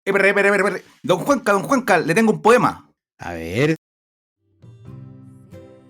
Espera. Don Juanca, le tengo un poema. A ver.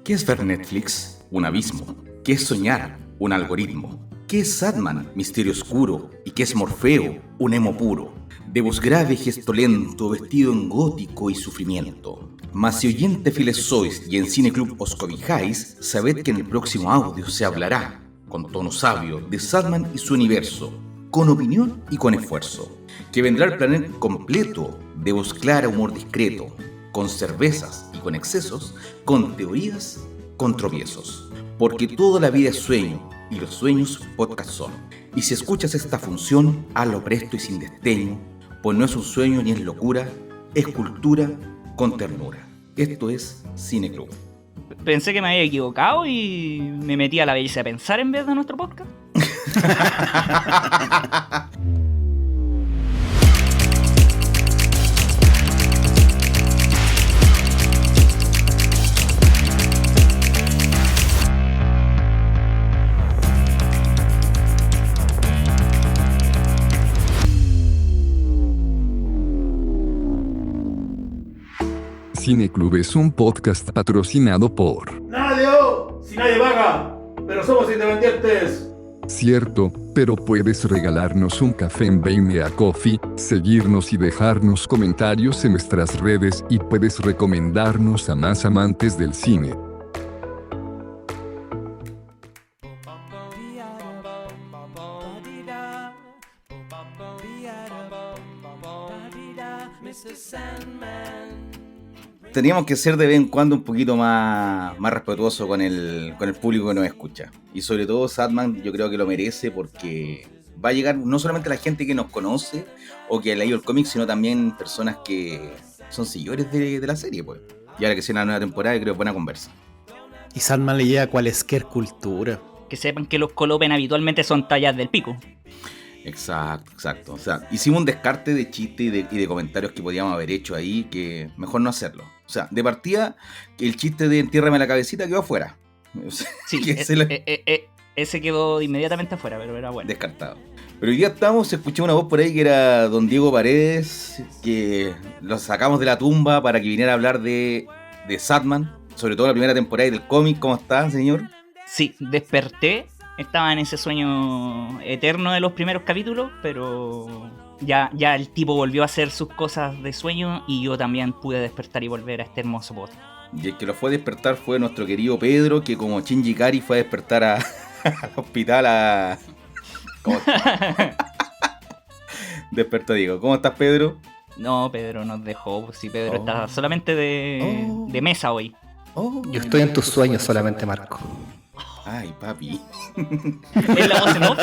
¿Qué es ver Netflix? Un abismo. ¿Qué es soñar? Un algoritmo. ¿Qué es Sadman? Misterio oscuro. ¿Y qué es Morfeo? Un emo puro. De voz grave, gesto lento, vestido en gótico y sufrimiento. Mas si oyente fieles sois y en Cineclub os cobijáis, sabed que en el próximo audio se hablará, con tono sabio, de Sadman y su universo, con opinión y con esfuerzo. Que vendrá el planeta completo, de voz clara, humor discreto, con cervezas y con excesos, con teorías, con tropiezos. Porque toda la vida es sueño, y los sueños podcast son. Y si escuchas esta función, hazlo presto y sin desdeño, pues no es un sueño ni es locura, es cultura con ternura. Esto es Cineclub. Pensé que me había equivocado y me metí a la belleza de pensar en vez de nuestro podcast. Cineclub es un podcast patrocinado por... ¡Nadie! ¡Si nadie paga! ¡Pero somos independientes! Cierto, pero puedes regalarnos un café en Buy Me a Coffee, seguirnos y dejarnos comentarios en nuestras redes y puedes recomendarnos a más amantes del cine. Teníamos que ser de vez en cuando un poquito más respetuoso con el público que nos escucha. Y sobre todo Sadman yo creo que lo merece porque va a llegar no solamente la gente que nos conoce o que ha leído el cómic, sino también personas que son seguidores de la serie, pues. Y ahora que sea una nueva temporada, creo que es buena conversa. Y Sandman le llega cualesquier cultura. Que sepan que los Colopen habitualmente son tallas del pico. Exacto. O sea, hicimos un descarte de chistes y de comentarios que podíamos haber hecho ahí, que mejor no hacerlo. O sea, de partida, que el chiste de entiérrame la cabecita quedó afuera. O sea, Sí, que ese quedó inmediatamente afuera, pero era bueno. descartado. Pero hoy día escuché una voz por ahí que era don Diego Paredes, que lo sacamos de la tumba para que viniera a hablar de Sadman, sobre todo la primera temporada y del cómic. ¿Cómo está, señor? Sí, desperté, estaba en ese sueño eterno de los primeros capítulos, pero ya el tipo volvió a hacer sus cosas de sueño y yo también pude despertar y volver a este hermoso podcast. Y el que lo fue a despertar fue nuestro querido Pedro, que como Shinji Ikari fue a despertar al hospital a... ¿Cómo está? Despertó Diego. ¿Cómo estás, Pedro? No, Pedro nos dejó, pues sí, Pedro está solamente de mesa hoy. Yo estoy en tus sueños solamente, Marco. Ay, papi. Es la voz en off.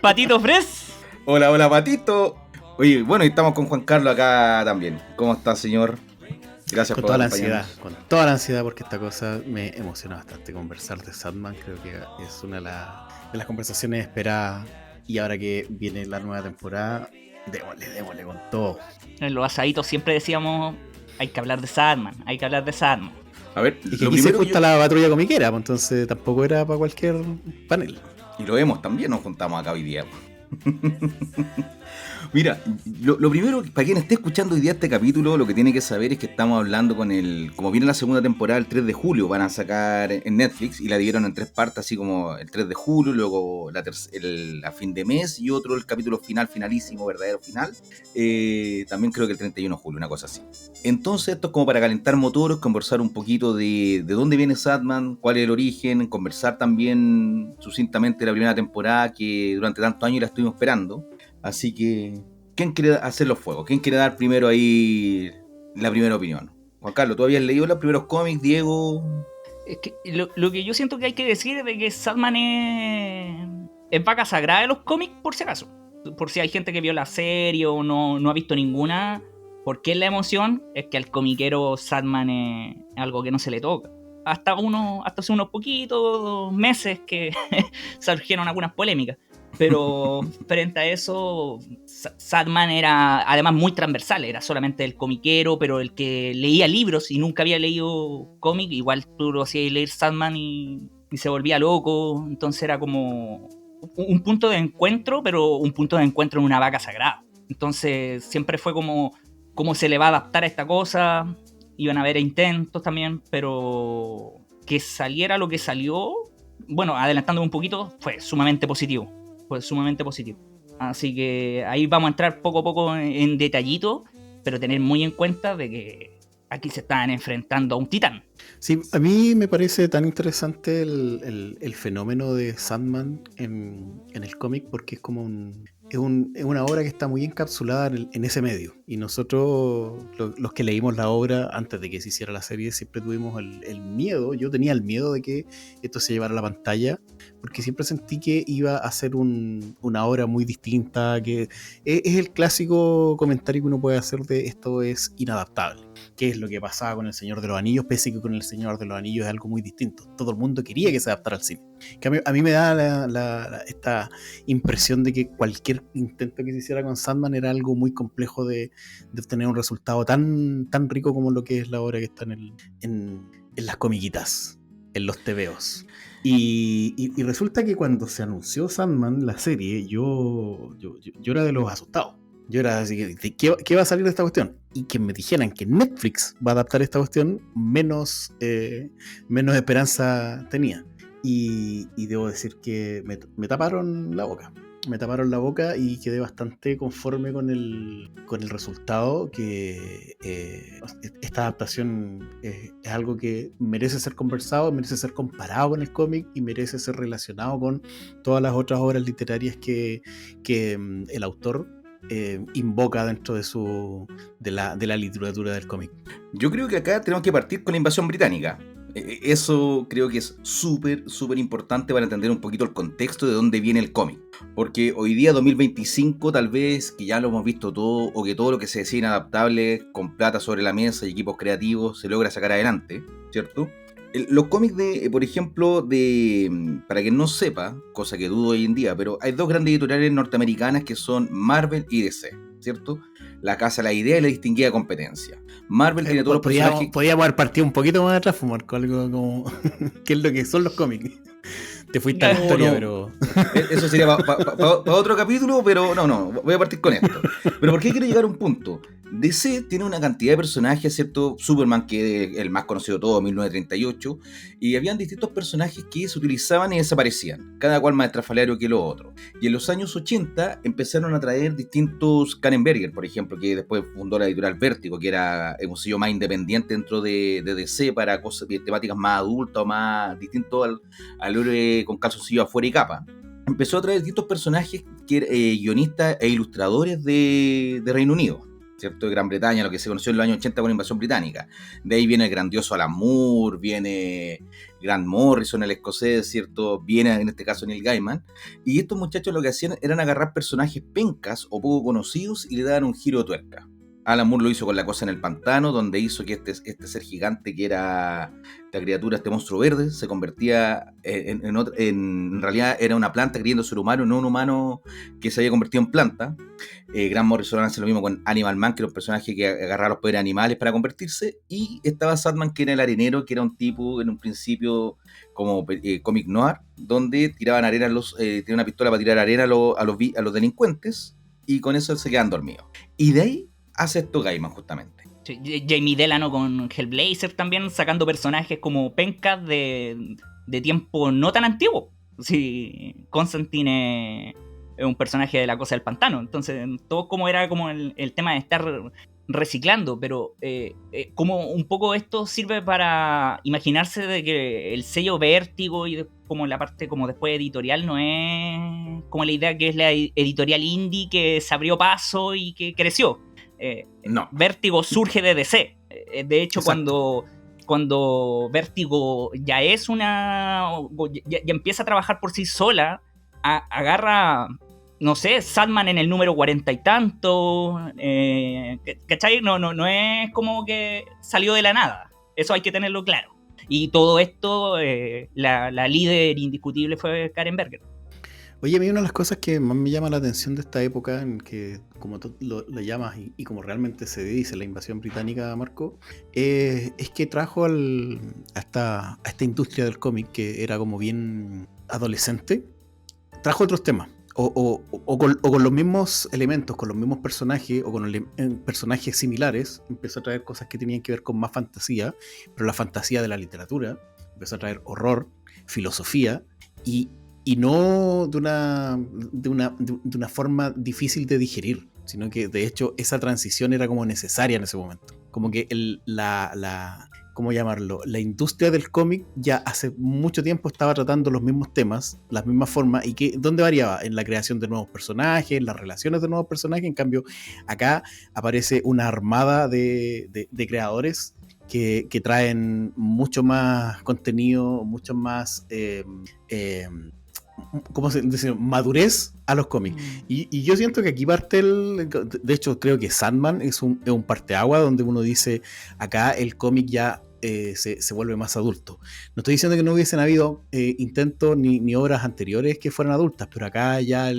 Patito Fres. Hola, Patito. Oye, bueno, y estamos con Juan Carlos acá también. ¿Cómo está, señor? Gracias Con por toda la acompañarnos. ansiedad, con toda la ansiedad, porque esta cosa me emociona bastante. Conversar de Sandman creo que es una de las conversaciones esperadas. Y ahora que viene la nueva temporada, démosle con todo. En los asaditos siempre decíamos, hay que hablar de Sadman. A ver, Y que lo aquí se primero junta la patrulla comiquera, pues entonces tampoco era para cualquier panel. Y lo vemos también, nos juntamos acá hoy día. Mira, lo primero, para quien esté escuchando hoy día este capítulo, lo que tiene que saber es que estamos hablando como viene la segunda temporada el 3 de julio, van a sacar en Netflix y la dieron en 3 partes, así como el 3 de julio, luego a fin de mes y otro el capítulo finalísimo, verdadero final, también creo que el 31 de julio, una cosa así. Entonces esto es como para calentar motores, conversar un poquito de dónde viene Sadman, cuál es el origen, conversar también sucintamente de la primera temporada que durante tantos años la estuvimos esperando. Así que, ¿quién quiere hacer los fuegos? ¿Quién quiere dar primero ahí la primera opinión? Juan Carlos, ¿tú habías leído los primeros cómics, Diego? Es que lo que yo siento que hay que decir es de que Sadman es vaca sagrada de los cómics, por si acaso. Por si hay gente que vio la serie o no ha visto ninguna. Porque la emoción es que al comiquero Sadman es algo que no se le toca. Hasta hace unos poquitos meses que surgieron algunas polémicas. Pero frente a eso, Sadman era además muy transversal, era solamente el comiquero, pero el que leía libros y nunca había leído cómic, igual tú lo hacías leer Sadman y se volvía loco, entonces era como un punto de encuentro, pero un punto de encuentro en una vaca sagrada. Entonces siempre fue como cómo se le va a adaptar a esta cosa. Iban a haber intentos también, pero que saliera lo que salió, bueno, adelantándome un poquito, fue sumamente positivo. Así que ahí vamos a entrar poco a poco en detallito, pero tener muy en cuenta de que aquí se están enfrentando a un titán. Sí, a mí me parece tan interesante el fenómeno de Sandman en el cómic, porque es como es una obra que está muy encapsulada en ese medio. Y nosotros, los que leímos la obra antes de que se hiciera la serie, siempre tuvimos el miedo. Yo tenía el miedo de que esto se llevara a la pantalla, porque siempre sentí que iba a ser una obra muy distinta, que es el clásico comentario que uno puede hacer de esto es inadaptable. ¿Qué es lo que pasaba con El Señor de los Anillos? Pese a que con El Señor de los Anillos es algo muy distinto. Todo el mundo quería que se adaptara al cine. Que a mí me da esta impresión de que cualquier intento que se hiciera con Sandman era algo muy complejo de obtener un resultado tan rico como lo que es la obra que está en las comiquitas, en los tebeos. Y resulta que cuando se anunció Sandman, la serie, yo era de los asustados. Yo era así, ¿qué va a salir de esta cuestión? Y que me dijeran que Netflix va a adaptar esta cuestión, menos esperanza tenía. Y debo decir que me taparon la boca. Me taparon la boca y quedé bastante conforme con el resultado, que esta adaptación es algo que merece ser conversado, merece ser comparado con el cómic y merece ser relacionado con todas las otras obras literarias que el autor invoca dentro de la literatura del cómic. Yo creo que acá tenemos que partir con la invasión británica. Eso creo que es súper importante para entender un poquito el contexto de dónde viene el cómic. Porque hoy día, 2025, tal vez que ya lo hemos visto todo, o que todo lo que se decía inadaptable, con plata sobre la mesa y equipos creativos, se logra sacar adelante, ¿cierto? Los cómics por ejemplo, para quien no sepa, cosa que dudo hoy en día, pero hay dos grandes editoriales norteamericanas que son Marvel y DC, ¿cierto? La casa, la idea y la distinguida competencia. Marvel tiene todos los personajes. Podríamos haber partido un poquito más atrás, Marco, algo como qué es lo que son los cómics. Te fuiste a la historia, pero... Eso sería para otro capítulo, pero no, voy a partir con esto. Pero ¿por qué quiero llegar a un punto? DC tiene una cantidad de personajes, ¿cierto? Superman, que es el más conocido de todo, 1938, y habían distintos personajes que se utilizaban y desaparecían, cada cual más estrafalario que lo otro. Y en los años 80 empezaron a traer distintos Kannenberger, por ejemplo, que después fundó la editorial Vértigo, que era un sello más independiente dentro de DC para cosas, temáticas más adultas o más distintos al héroe con calzoncillo afuera y capa. Empezó a traer distintos personajes, guionistas e ilustradores de Reino Unido, ¿cierto? De Gran Bretaña, lo que se conoció en los años 80 con la invasión británica. De ahí viene el grandioso Alan Moore, viene Grant Morrison, el escocés, ¿cierto? Viene en este caso Neil Gaiman. Y estos muchachos lo que hacían eran agarrar personajes pencas o poco conocidos y le daban un giro de tuerca. Alan Moore lo hizo con La cosa en el pantano, donde hizo que este ser gigante, que era esta criatura, este monstruo verde, se convertía en realidad era una planta queriendo ser humano, no un humano que se había convertido en planta. Grant Morrison hace lo mismo con Animal Man, que era un personaje que agarraba los poderes animales para convertirse. Y estaba Sandman, que era el arenero, que era un tipo en un principio como cómic noir, donde tiraban arena tenía una pistola para tirar arena a los delincuentes, y con eso se quedan dormidos. Y de ahí hace esto Gaiman, justamente. Sí, Jamie Delano con Hellblazer también, sacando personajes como pencas de tiempo no tan antiguo. Sí, Constantine es un personaje de La cosa del pantano. Entonces, todo como era como el tema de estar reciclando, pero como un poco esto sirve para imaginarse de que el sello Vértigo y como la parte como después editorial no es como la idea que es la editorial indie que se abrió paso y que creció. No. Vértigo surge de DC. De hecho, cuando Vértigo ya es ya empieza a trabajar por sí sola, agarra, no sé, Sandman en el número 40 y tanto, ¿cachai? No es como que salió de la nada. Eso hay que tenerlo claro. Y todo esto, la líder indiscutible fue Karen Berger. Oye, a mí una de las cosas que más me llama la atención de esta época, en que como tú lo llamas y como realmente se dice la invasión británica, Marco, es que trajo a esta industria del cómic, que era como bien adolescente, trajo otros temas. o con los mismos elementos, con los mismos personajes, o con personajes similares, empezó a traer cosas que tenían que ver con más fantasía, pero la fantasía de la literatura, empezó a traer horror, filosofía, y no de una forma difícil de digerir, sino que de hecho esa transición era como necesaria en ese momento. Como que ¿cómo llamarlo? La industria del cómic ya hace mucho tiempo estaba tratando los mismos temas, las mismas formas, y que ¿dónde variaba? En la creación de nuevos personajes, en las relaciones de nuevos personajes. En cambio, acá aparece una armada de creadores que traen mucho más contenido, mucho más ¿cómo se dice? Madurez a los cómics. Y yo siento que aquí parte de hecho creo que Sandman es un parteagua donde uno dice, acá el cómic ya se vuelve más adulto. No estoy diciendo que no hubiesen habido intentos ni obras anteriores que fueran adultas, pero acá ya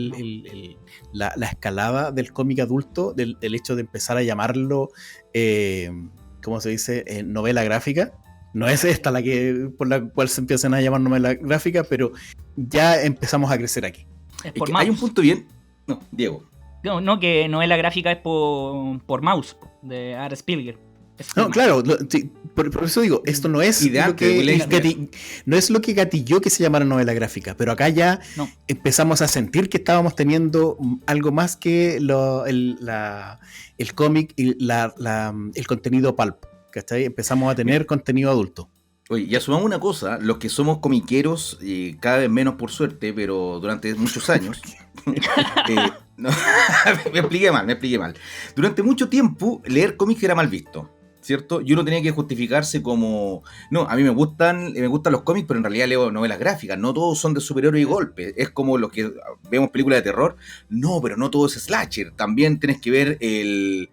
la escalada del cómic adulto, del hecho de empezar a llamarlo ¿cómo se dice? Novela gráfica. No es esta por la cual se empiezan a llamar novela gráfica, pero ya empezamos a crecer aquí. Es por hay un punto bien... No, Diego. No, que novela gráfica es por Mouse, de R. Spielberg. No, claro, sí, por eso digo, esto no es ideal, no es lo que gatilló que se llamara novela gráfica, pero acá ya empezamos a sentir que estábamos teniendo algo más que el cómic y el contenido pulp, ¿cachai? Empezamos a tener contenido adulto. Oye, y asumamos una cosa, los que somos comiqueros, cada vez menos por suerte, pero durante muchos años, no, me expliqué mal. Durante mucho tiempo, leer cómics era mal visto, ¿cierto? Y uno tenía que justificarse como, no, a mí me gustan los cómics, pero en realidad leo novelas gráficas, no todos son de superhéroes y golpes, es como los que vemos películas de terror, no, pero no todo es slasher, también tienes que ver el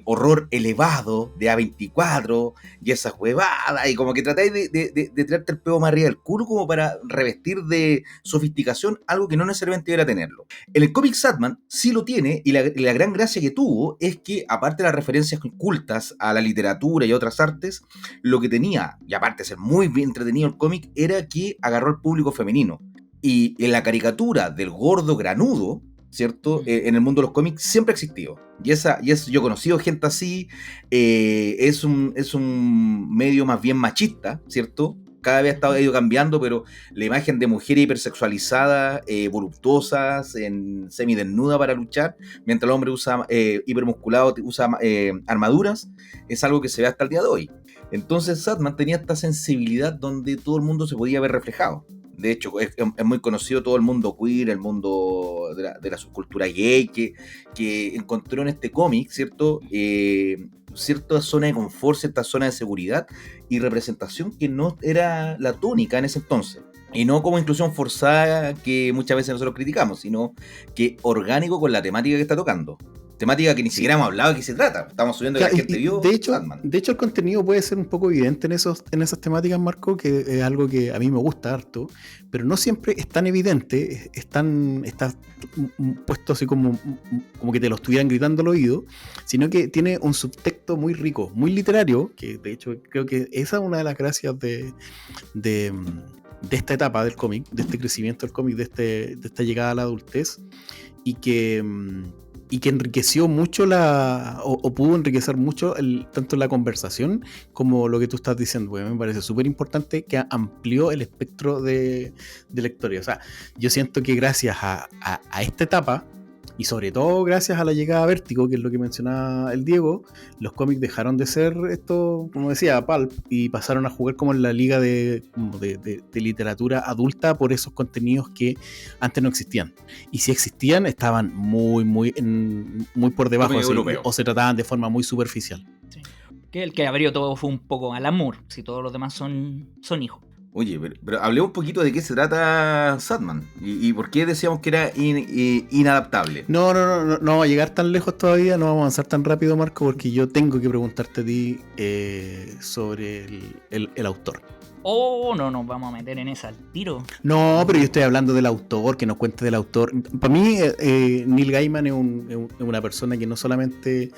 horror elevado de A24 y esas huevadas, y como que tratáis de tirarte el pelo más arriba del culo como para revestir de sofisticación algo que no necesariamente debería tenerlo. En el cómic Sandman sí lo tiene, y la gran gracia que tuvo es que, aparte de las referencias cultas a la literatura y a otras artes, lo que tenía, y aparte de ser muy bien entretenido el cómic, era que agarró al público femenino. Y en la caricatura del gordo granudo, ¿cierto? En el mundo de los cómics siempre ha existido. Yo he conocido gente así, es un medio más bien machista, ¿cierto? Cada vez ha ido cambiando, pero la imagen de mujeres hipersexualizadas, voluptuosas, semidesnuda para luchar, mientras el hombre usa hipermusculado, usa armaduras, es algo que se ve hasta el día de hoy. Entonces Sandman tenía esta sensibilidad donde todo el mundo se podía ver reflejado. De hecho, es muy conocido todo el mundo queer, el mundo de la subcultura gay, que encontró en este cómic, ¿cierto? Cierta zona de confort, cierta zona de seguridad y representación que no era la tónica en ese entonces. Y no como inclusión forzada que muchas veces nosotros criticamos, sino que orgánico con la temática que está tocando. Temática que ni siquiera hemos hablado de qué se trata. Estamos subiendo que la gente vio Sandman. De hecho, el contenido puede ser un poco evidente en esas temáticas, Marco, que es algo que a mí me gusta harto, pero no siempre es tan evidente, está puesto así como que te lo estuvieran gritando al oído, sino que tiene un subtexto muy rico, muy literario, que de hecho creo que esa es una de las gracias de esta etapa del cómic, de este crecimiento del cómic, de esta llegada a la adultez, y que enriqueció mucho o pudo enriquecer mucho tanto la conversación como lo que tú estás diciendo, porque me parece súper importante que amplió el espectro de lectores. O sea, yo siento que gracias a esta etapa, y sobre todo gracias a la llegada a Vértigo, que es lo que mencionaba el Diego, los cómics dejaron de ser esto, como decía, pulp, y pasaron a jugar como en la liga de literatura adulta por esos contenidos que antes no existían. Y si existían, estaban muy por debajo, o se trataban de forma muy superficial. Sí. Que el que abrió todo fue un poco Alan Moore, si todos los demás son hijos. Oye, pero hablemos un poquito de qué se trata Sandman y por qué decíamos que era inadaptable. No vamos a llegar tan lejos todavía, no vamos a avanzar tan rápido, Marco, porque yo tengo que preguntarte a ti sobre el autor. Oh, no nos vamos a meter en esa al tiro. No, pero yo estoy hablando del autor, que nos cuente del autor. Para mí, Neil Gaiman es una persona que no solamente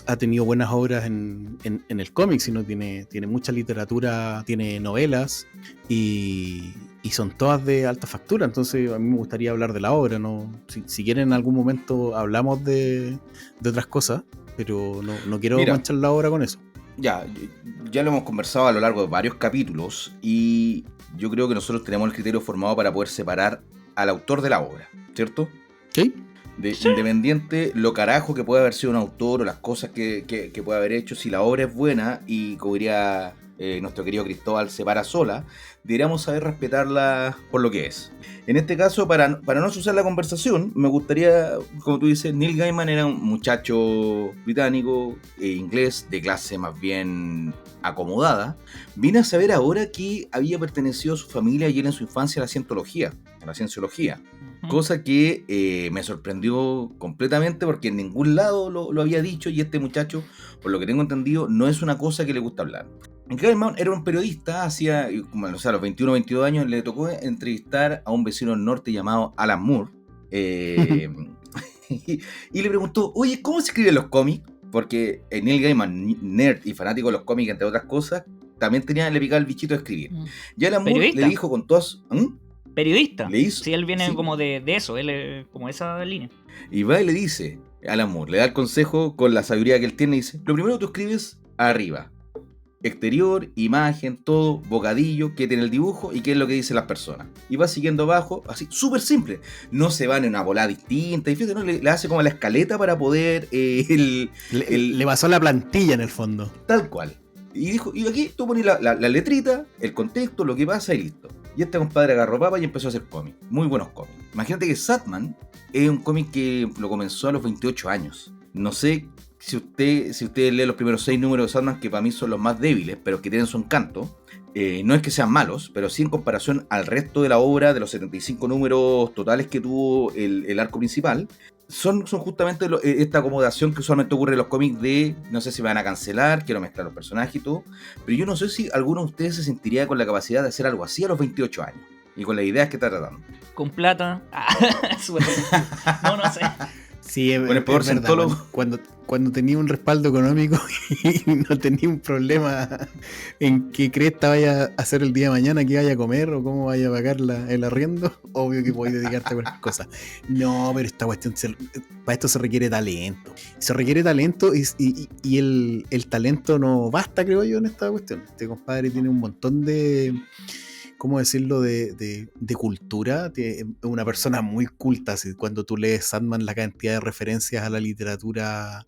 ha tenido buenas obras en el cómic, sino tiene mucha literatura, tiene novelas y y son todas de alta factura, entonces a mí me gustaría hablar de la obra, ¿no? Si quieren en algún momento hablamos de otras cosas, pero no quiero Mira, manchar la obra con eso. Ya lo hemos conversado a lo largo de varios capítulos y yo creo que nosotros tenemos el criterio formado para poder separar al autor de la obra, ¿cierto? ¿Sí? Independiente lo carajo que pueda haber sido un autor o las cosas que pueda haber hecho, si la obra es buena y como diría nuestro querido Cristóbal, se para sola, deberíamos saber respetarla por lo que es. En este caso, para no asociar la conversación, me gustaría, como tú dices, Neil Gaiman era un muchacho británico, inglés, de clase más bien acomodada. Vine a saber ahora que había pertenecido a su familia y él en su infancia a la cienciología. Cosa que me sorprendió completamente porque en ningún lado lo había dicho y este muchacho, por lo que tengo entendido, no es una cosa que le gusta hablar. Gaiman era un periodista, a los 21 o 22 años le tocó entrevistar a un vecino del norte llamado Alan Moore y le preguntó, oye, ¿cómo se escriben los cómics? Porque Neil Gaiman, nerd y fanático de los cómics, entre otras cosas, también le picaba el bichito de escribir. Y Alan Moore le dijo con todas... Periodista. Le hizo, sí, él viene sí, como de eso, él es como esa línea. Y va y le dice, Alan Moore, le da el consejo con la sabiduría que él tiene, y dice, lo primero que tú escribes arriba, exterior, imagen, todo, bocadillo, qué tiene el dibujo y qué es lo que dicen las personas. Y va siguiendo abajo, así, súper simple. No se van en una volada distinta, ¿no? Le hace como la escaleta para poder... Le basó la plantilla en el fondo. Tal cual. Y dijo, y aquí tú pones la letrita, el contexto, lo que pasa y listo. Y este compadre agarró papa y empezó a hacer cómics. Muy buenos cómics. Imagínate que Sandman es un cómic que lo comenzó a los 28 años. No sé si usted lee los primeros 6 números de Sandman, que para mí son los más débiles, pero que tienen su encanto. No es que sean malos, pero sí en comparación al resto de la obra, de los 75 números totales que tuvo el arco principal, son justamente esta acomodación que usualmente ocurre en los cómics de, no sé si me van a cancelar, quiero mezclar los personajes y todo, pero yo no sé si alguno de ustedes se sentiría con la capacidad de hacer algo así a los 28 años, y con las ideas que está tratando. Con plata. No sé. Sí, con el poder centólogo. Cuando tenía un respaldo económico y no tenía un problema en qué cresta vaya a hacer el día de mañana, qué vaya a comer o cómo vaya a pagar el arriendo, obvio que podéis dedicarte a cualquier cosa. No, pero esta cuestión, para esto se requiere talento. Se requiere talento y el talento no basta, creo yo, en esta cuestión. Este compadre tiene un montón de... ¿cómo decirlo? De cultura. Es una persona muy culta. Cuando tú lees Sandman, la cantidad de referencias a la literatura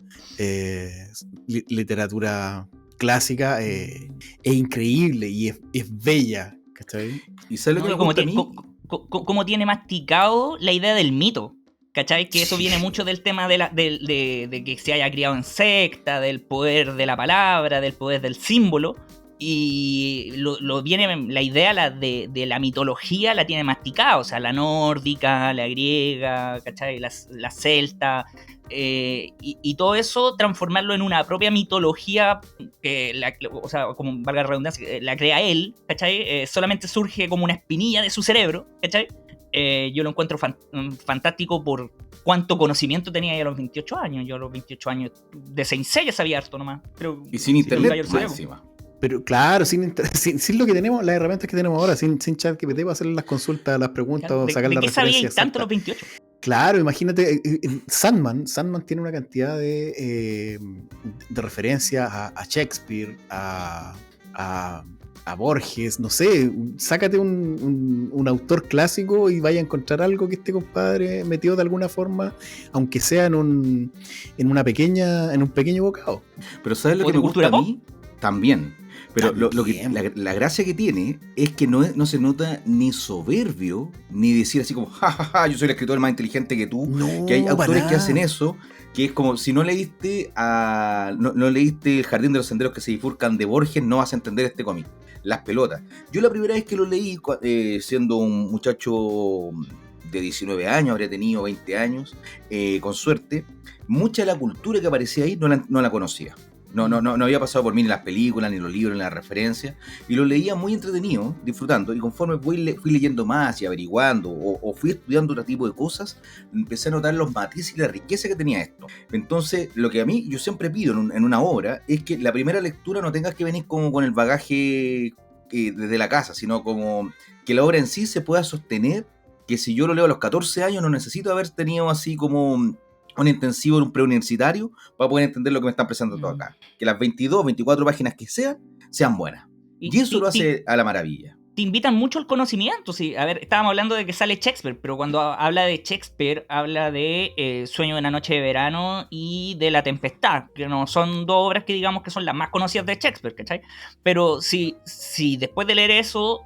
clásica es increíble y es bella. ¿Cachai? ¿Y sabes lo que me gusta a mí? Como tiene masticado la idea del mito. ¿Cachai? Que eso viene mucho del tema de que se haya criado en secta, del poder de la palabra, del poder del símbolo. Y viene la idea de la mitología la tiene masticada, o sea, la nórdica, la griega, ¿cachai? La celta, y todo eso transformarlo en una propia mitología o sea, como valga la redundancia, la crea él, ¿cachai? Solamente surge como una espinilla de su cerebro, ¿cachai? Yo lo encuentro fantástico por cuánto conocimiento tenía ya a los 28 años. Yo a los 28 años de Saint Seiya sabía harto nomás. Y sin internet encima. Pero claro, sin lo que tenemos, las herramientas que tenemos ahora, sin ChatGPT para hacerle las consultas, las preguntas, o sacar las referencias. ¿De qué sabía tanto a los 28? Claro, imagínate, Sandman tiene una cantidad de referencias a Shakespeare, a Borges, no sé, sácate un autor clásico y vaya a encontrar algo que este compadre metió de alguna forma, aunque sea en un pequeño bocado. Pero ¿sabes lo que me gusta a mí? También. Pero la gracia que tiene es que no se nota ni soberbio, ni decir así como, jajaja, yo soy el escritor más inteligente que tú. No, que hay autores que hacen eso, que es como, si no leíste no leíste El jardín de los senderos que se bifurcan de Borges, no vas a entender este cómic. Las pelotas. Yo la primera vez que lo leí, siendo un muchacho de 19 años, habría tenido 20 años, con suerte, mucha de la cultura que aparecía ahí no la conocía. No había pasado por mí ni las películas, ni los libros, ni las referencias, y lo leía muy entretenido, disfrutando, y conforme fui leyendo más y averiguando, o fui estudiando otro tipo de cosas, empecé a notar los matices y la riqueza que tenía esto. Entonces, lo que yo siempre pido en una obra, es que la primera lectura no tengas que venir como con el bagaje desde la casa, sino como que la obra en sí se pueda sostener, que si yo lo leo a los 14 años no necesito haber tenido así como un intensivo en un preuniversitario para poder entender lo que me están presentando acá. Que las 22, 24 páginas que sean buenas. Y eso lo hace a la maravilla. Te invitan mucho al conocimiento. Sí. A ver, estábamos hablando de que sale Shakespeare, pero cuando habla de Shakespeare, habla de Sueño de una noche de verano y de La Tempestad, que no son dos obras que digamos que son las más conocidas de Shakespeare, ¿cachai? Pero si después de leer eso,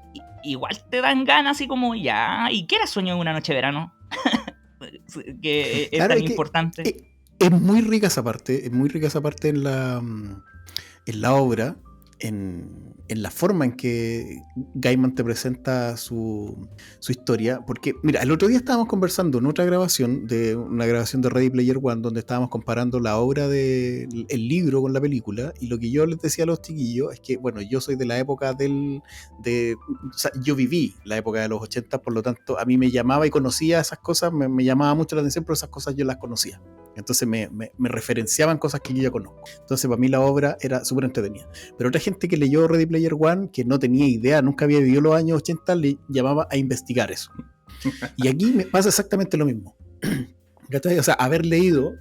igual te dan ganas así como, ya, ¿y qué era Sueño de una noche de verano? Que es claro, tan importante. Es muy rica esa parte, en la obra, en la forma en que Gaiman te presenta su historia, porque mira, el otro día estábamos conversando en otra grabación, una grabación de Ready Player One, donde estábamos comparando la obra del libro con la película, y lo que yo les decía a los chiquillos es que, bueno, yo soy de la época o sea, yo viví la época de los 80, por lo tanto, a mí me llamaba y conocía esas cosas, me llamaba mucho la atención, pero esas cosas yo las conocía. Entonces me referenciaban cosas que yo ya conozco. Entonces para mí la obra era súper entretenida. Pero otra gente que leyó Ready Player One, que no tenía idea, nunca había vivido los años 80, le llamaba a investigar eso. Y aquí me pasa exactamente lo mismo. O sea, haber leído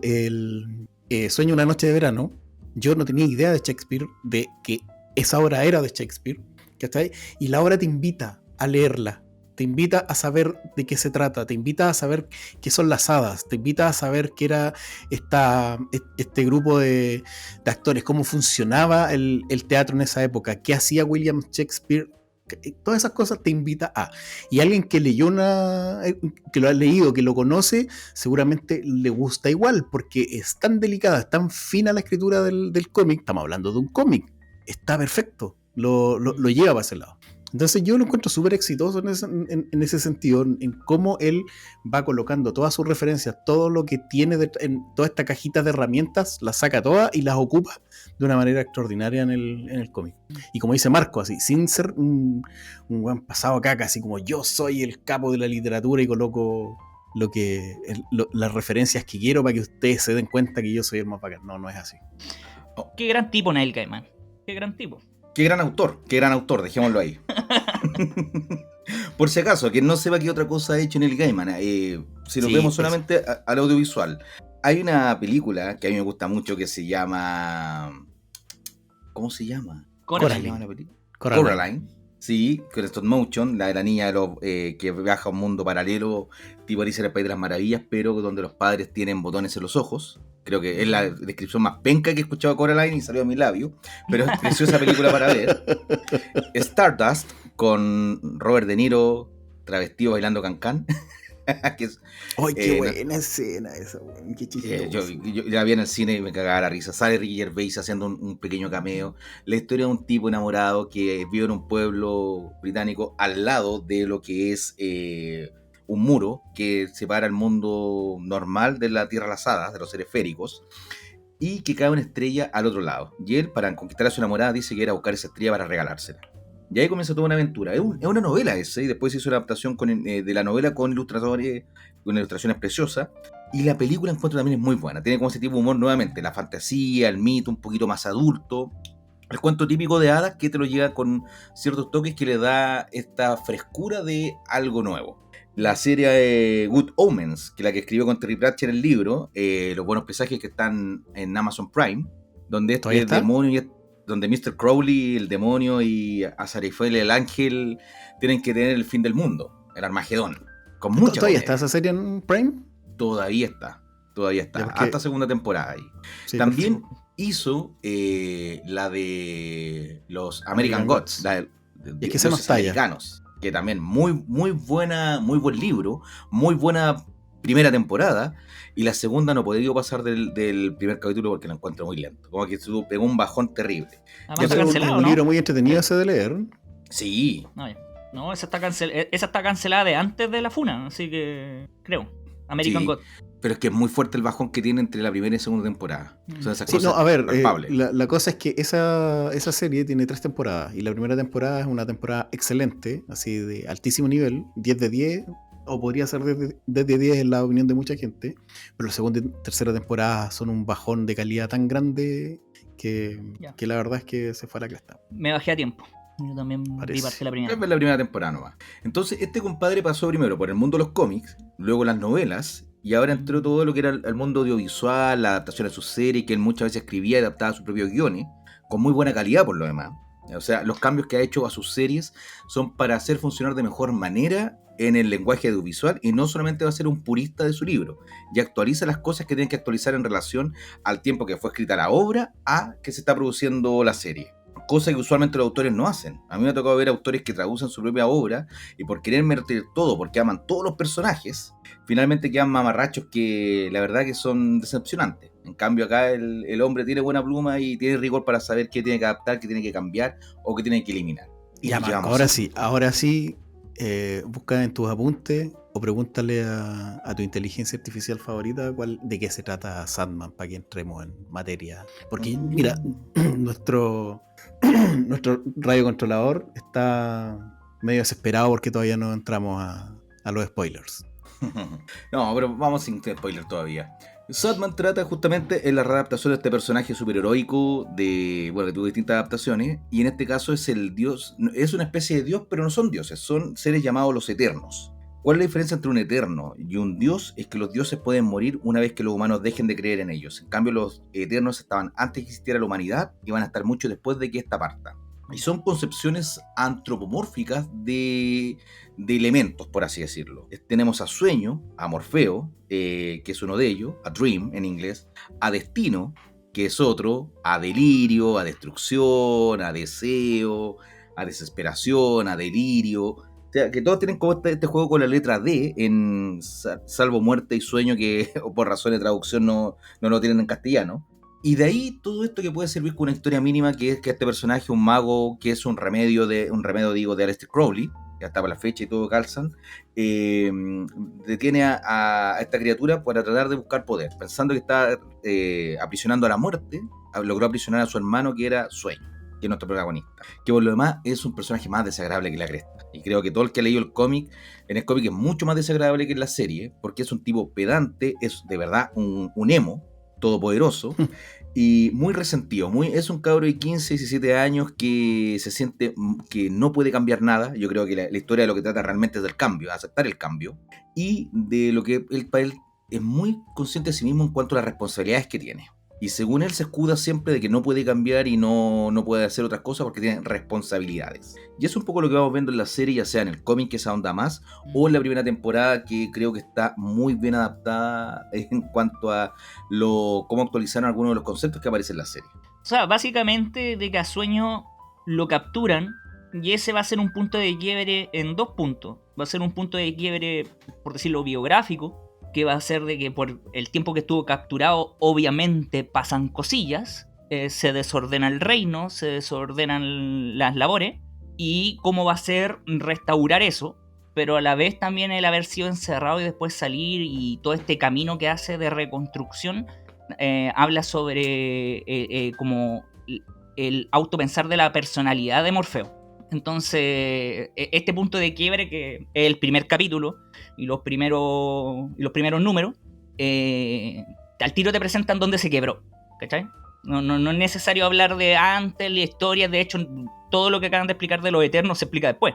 el Sueño de una noche de verano, yo no tenía idea de Shakespeare, de que esa obra era de Shakespeare, ¿cachai? Y la obra te invita a leerla. Te invita a saber de qué se trata, te invita a saber qué son las hadas, te invita a saber qué era este grupo de actores, cómo funcionaba el teatro en esa época, qué hacía William Shakespeare. Todas esas cosas te invita a. Y alguien que leyó que lo ha leído, que lo conoce, seguramente le gusta igual, porque es tan delicada, es tan fina la escritura del cómic. Estamos hablando de un cómic, está perfecto, lo lleva para ese lado. Entonces yo lo encuentro súper exitoso en ese sentido, en cómo él va colocando todas sus referencias, todo lo que tiene en toda esta cajita de herramientas, las saca todas y las ocupa de una manera extraordinaria en el cómic. Y como dice Marco, así, sin ser un buen pasado caca, así como yo soy el capo de la literatura y coloco las referencias que quiero para que ustedes se den cuenta que yo soy el más bacán. No es así. Oh, qué gran tipo Neil Gaiman, qué gran tipo. Qué gran autor, dejémoslo ahí. Por si acaso, que no sepa qué otra cosa ha hecho Neil Gaiman, si nos vemos solamente al audiovisual. Hay una película que a mí me gusta mucho que se llama... ¿Cómo se llama? Coraline. Sí, con stop motion, la de la niña que viaja a un mundo paralelo, tipo Alicia en el País de las Maravillas, pero donde los padres tienen botones en los ojos. Creo que es la descripción más penca que he escuchado a Coraline y salió a mi labio, pero es preciosa película para ver. Stardust, con Robert De Niro travestido bailando cancán. ¡Ay, qué buena escena esa! ¡Qué chistoso! Yo la vi en el cine y me cagaba la risa. Sale Ricky Gervais haciendo un pequeño cameo. La historia de un tipo enamorado que vive en un pueblo británico al lado de lo que es un muro que separa el mundo normal de la Tierra de las Hadas, de los seres féricos, y que cae una estrella al otro lado. Y él, para conquistar a su enamorada, dice que era buscar esa estrella para regalársela. Y ahí comienza toda una aventura. Es una novela esa, y después se hizo una adaptación de la novela con ilustraciones preciosas. Y la película encuentro también es muy buena. Tiene como ese tipo de humor nuevamente, la fantasía, el mito, un poquito más adulto. El cuento típico de hadas que te lo llega con ciertos toques que le da esta frescura de algo nuevo. La serie Good Omens, que es la que escribió con Terry Pratchett en el libro, Los buenos presagios, que están en Amazon Prime, donde este demonio, donde Mr. Crowley, el demonio, y Aziraphale, el ángel, tienen que tener el fin del mundo, el Armagedón. Con mucha ¿Todavía está esa serie en Prime? Todavía está. Hasta segunda temporada ahí. Sí, también hizo la de los American Gods, la de que los americanos. Que también muy buen libro, muy buena primera temporada, y la segunda no podía pasar del primer capítulo porque la encuentro muy lento, como que se pegó un bajón terrible. Es un libro muy entretenido ese de leer. Sí. No, esa está cancelada de antes de la funa, así que creo. American God. Pero es que es muy fuerte el bajón que tiene entre la primera y segunda temporada. O sea, la cosa es que esa serie tiene 3 temporadas, y la primera temporada es una temporada excelente, así de altísimo nivel, 10 de 10, o podría ser 10 de 10 en la opinión de mucha gente, pero la segunda y tercera temporada son un bajón de calidad tan grande que la verdad es que se fue a la cresta. Me bajé a tiempo. Yo también vi Parece. parte de la primera. Es la primera temporada nomás. Entonces, este compadre pasó primero por el mundo de los cómics, luego las novelas, y ahora entró todo lo que era el mundo audiovisual, la adaptación de sus series, que él muchas veces escribía y adaptaba sus propios guiones, con muy buena calidad por lo demás. O sea, los cambios que ha hecho a sus series son para hacer funcionar de mejor manera en el lenguaje audiovisual, y no solamente va a ser un purista de su libro, y actualiza las cosas que tienen que actualizar en relación al tiempo que fue escrita la obra a que se está produciendo la serie. Cosa que usualmente los autores no hacen. A mí me ha tocado ver autores que traducen su propia obra y por querer meter todo, porque aman todos los personajes, finalmente quedan mamarrachos que la verdad que son decepcionantes. En cambio acá el hombre tiene buena pluma y tiene rigor para saber qué tiene que adaptar, qué tiene que cambiar o qué tiene que eliminar. Y Ya, nos Marco, llevamos ahora sí, busca en tus apuntes o pregúntale a tu inteligencia artificial favorita de qué se trata Sandman para que entremos en materia. Porque, mira, nuestro radiocontrolador está medio desesperado porque todavía no entramos a los spoilers. No, pero vamos sin spoiler todavía. Sandman trata justamente en la readaptación de este personaje superheroico que tuvo distintas adaptaciones, y en este caso es el dios, es una especie de dios, pero no son dioses, son seres llamados los eternos. ¿Cuál es la diferencia entre un eterno y un dios? Es que los dioses pueden morir una vez que los humanos dejen de creer en ellos. En cambio, los eternos estaban antes que existiera la humanidad y van a estar mucho después de que ésta parta. Y son concepciones antropomórficas de elementos, por así decirlo. Tenemos a Sueño, a Morfeo, que es uno de ellos, a Dream en inglés, a Destino, que es otro, a Delirio, a Destrucción, a Deseo, a Desesperación, a Delirio. O sea, que todos tienen como este juego con la letra D, salvo Muerte y Sueño, que por razones de traducción no lo tienen en castellano. Y de ahí todo esto que puede servir con una historia mínima, que es que este personaje, un mago, que es un remedio de Aleister Crowley, que hasta para la fecha y todo calzan, detiene a esta criatura para tratar de buscar poder, pensando que está aprisionando a la muerte. Logró aprisionar a su hermano, que era Sueño, que es nuestro protagonista, que por lo demás es un personaje más desagradable que la cresta. Y creo que todo el que ha leído el cómic, en el cómic es mucho más desagradable que en la serie, porque es un tipo pedante, es de verdad un emo, todopoderoso y muy resentido. Es un cabro de 15, 17 años que se siente que no puede cambiar nada. Yo creo que la historia de lo que trata realmente es del cambio, aceptar el cambio, y de lo que para él es muy consciente de sí mismo en cuanto a las responsabilidades que tiene. Y según él se escuda siempre de que no puede cambiar y no puede hacer otras cosas porque tiene responsabilidades. Y es un poco lo que vamos viendo en la serie, ya sea en el cómic, que se ahonda más, o en la primera temporada, que creo que está muy bien adaptada en cuanto a cómo actualizaron algunos de los conceptos que aparecen en la serie. O sea, básicamente de que a Sueño lo capturan y ese va a ser un punto de quiebre en 2 puntos. Va a ser un punto de quiebre, por decirlo, biográfico, que va a ser de que por el tiempo que estuvo capturado obviamente pasan cosillas, se desordena el reino, se desordenan las labores, y cómo va a ser restaurar eso, pero a la vez también el haber sido encerrado y después salir, y todo este camino que hace de reconstrucción, habla sobre como el autopensar de la personalidad de Morfeo. Entonces, este punto de quiebre, que es el primer capítulo y los primeros números, al tiro te presentan dónde se quebró, ¿cachai? No es necesario hablar de antes, la historia. De hecho, todo lo que acaban de explicar de los Eternos se explica después.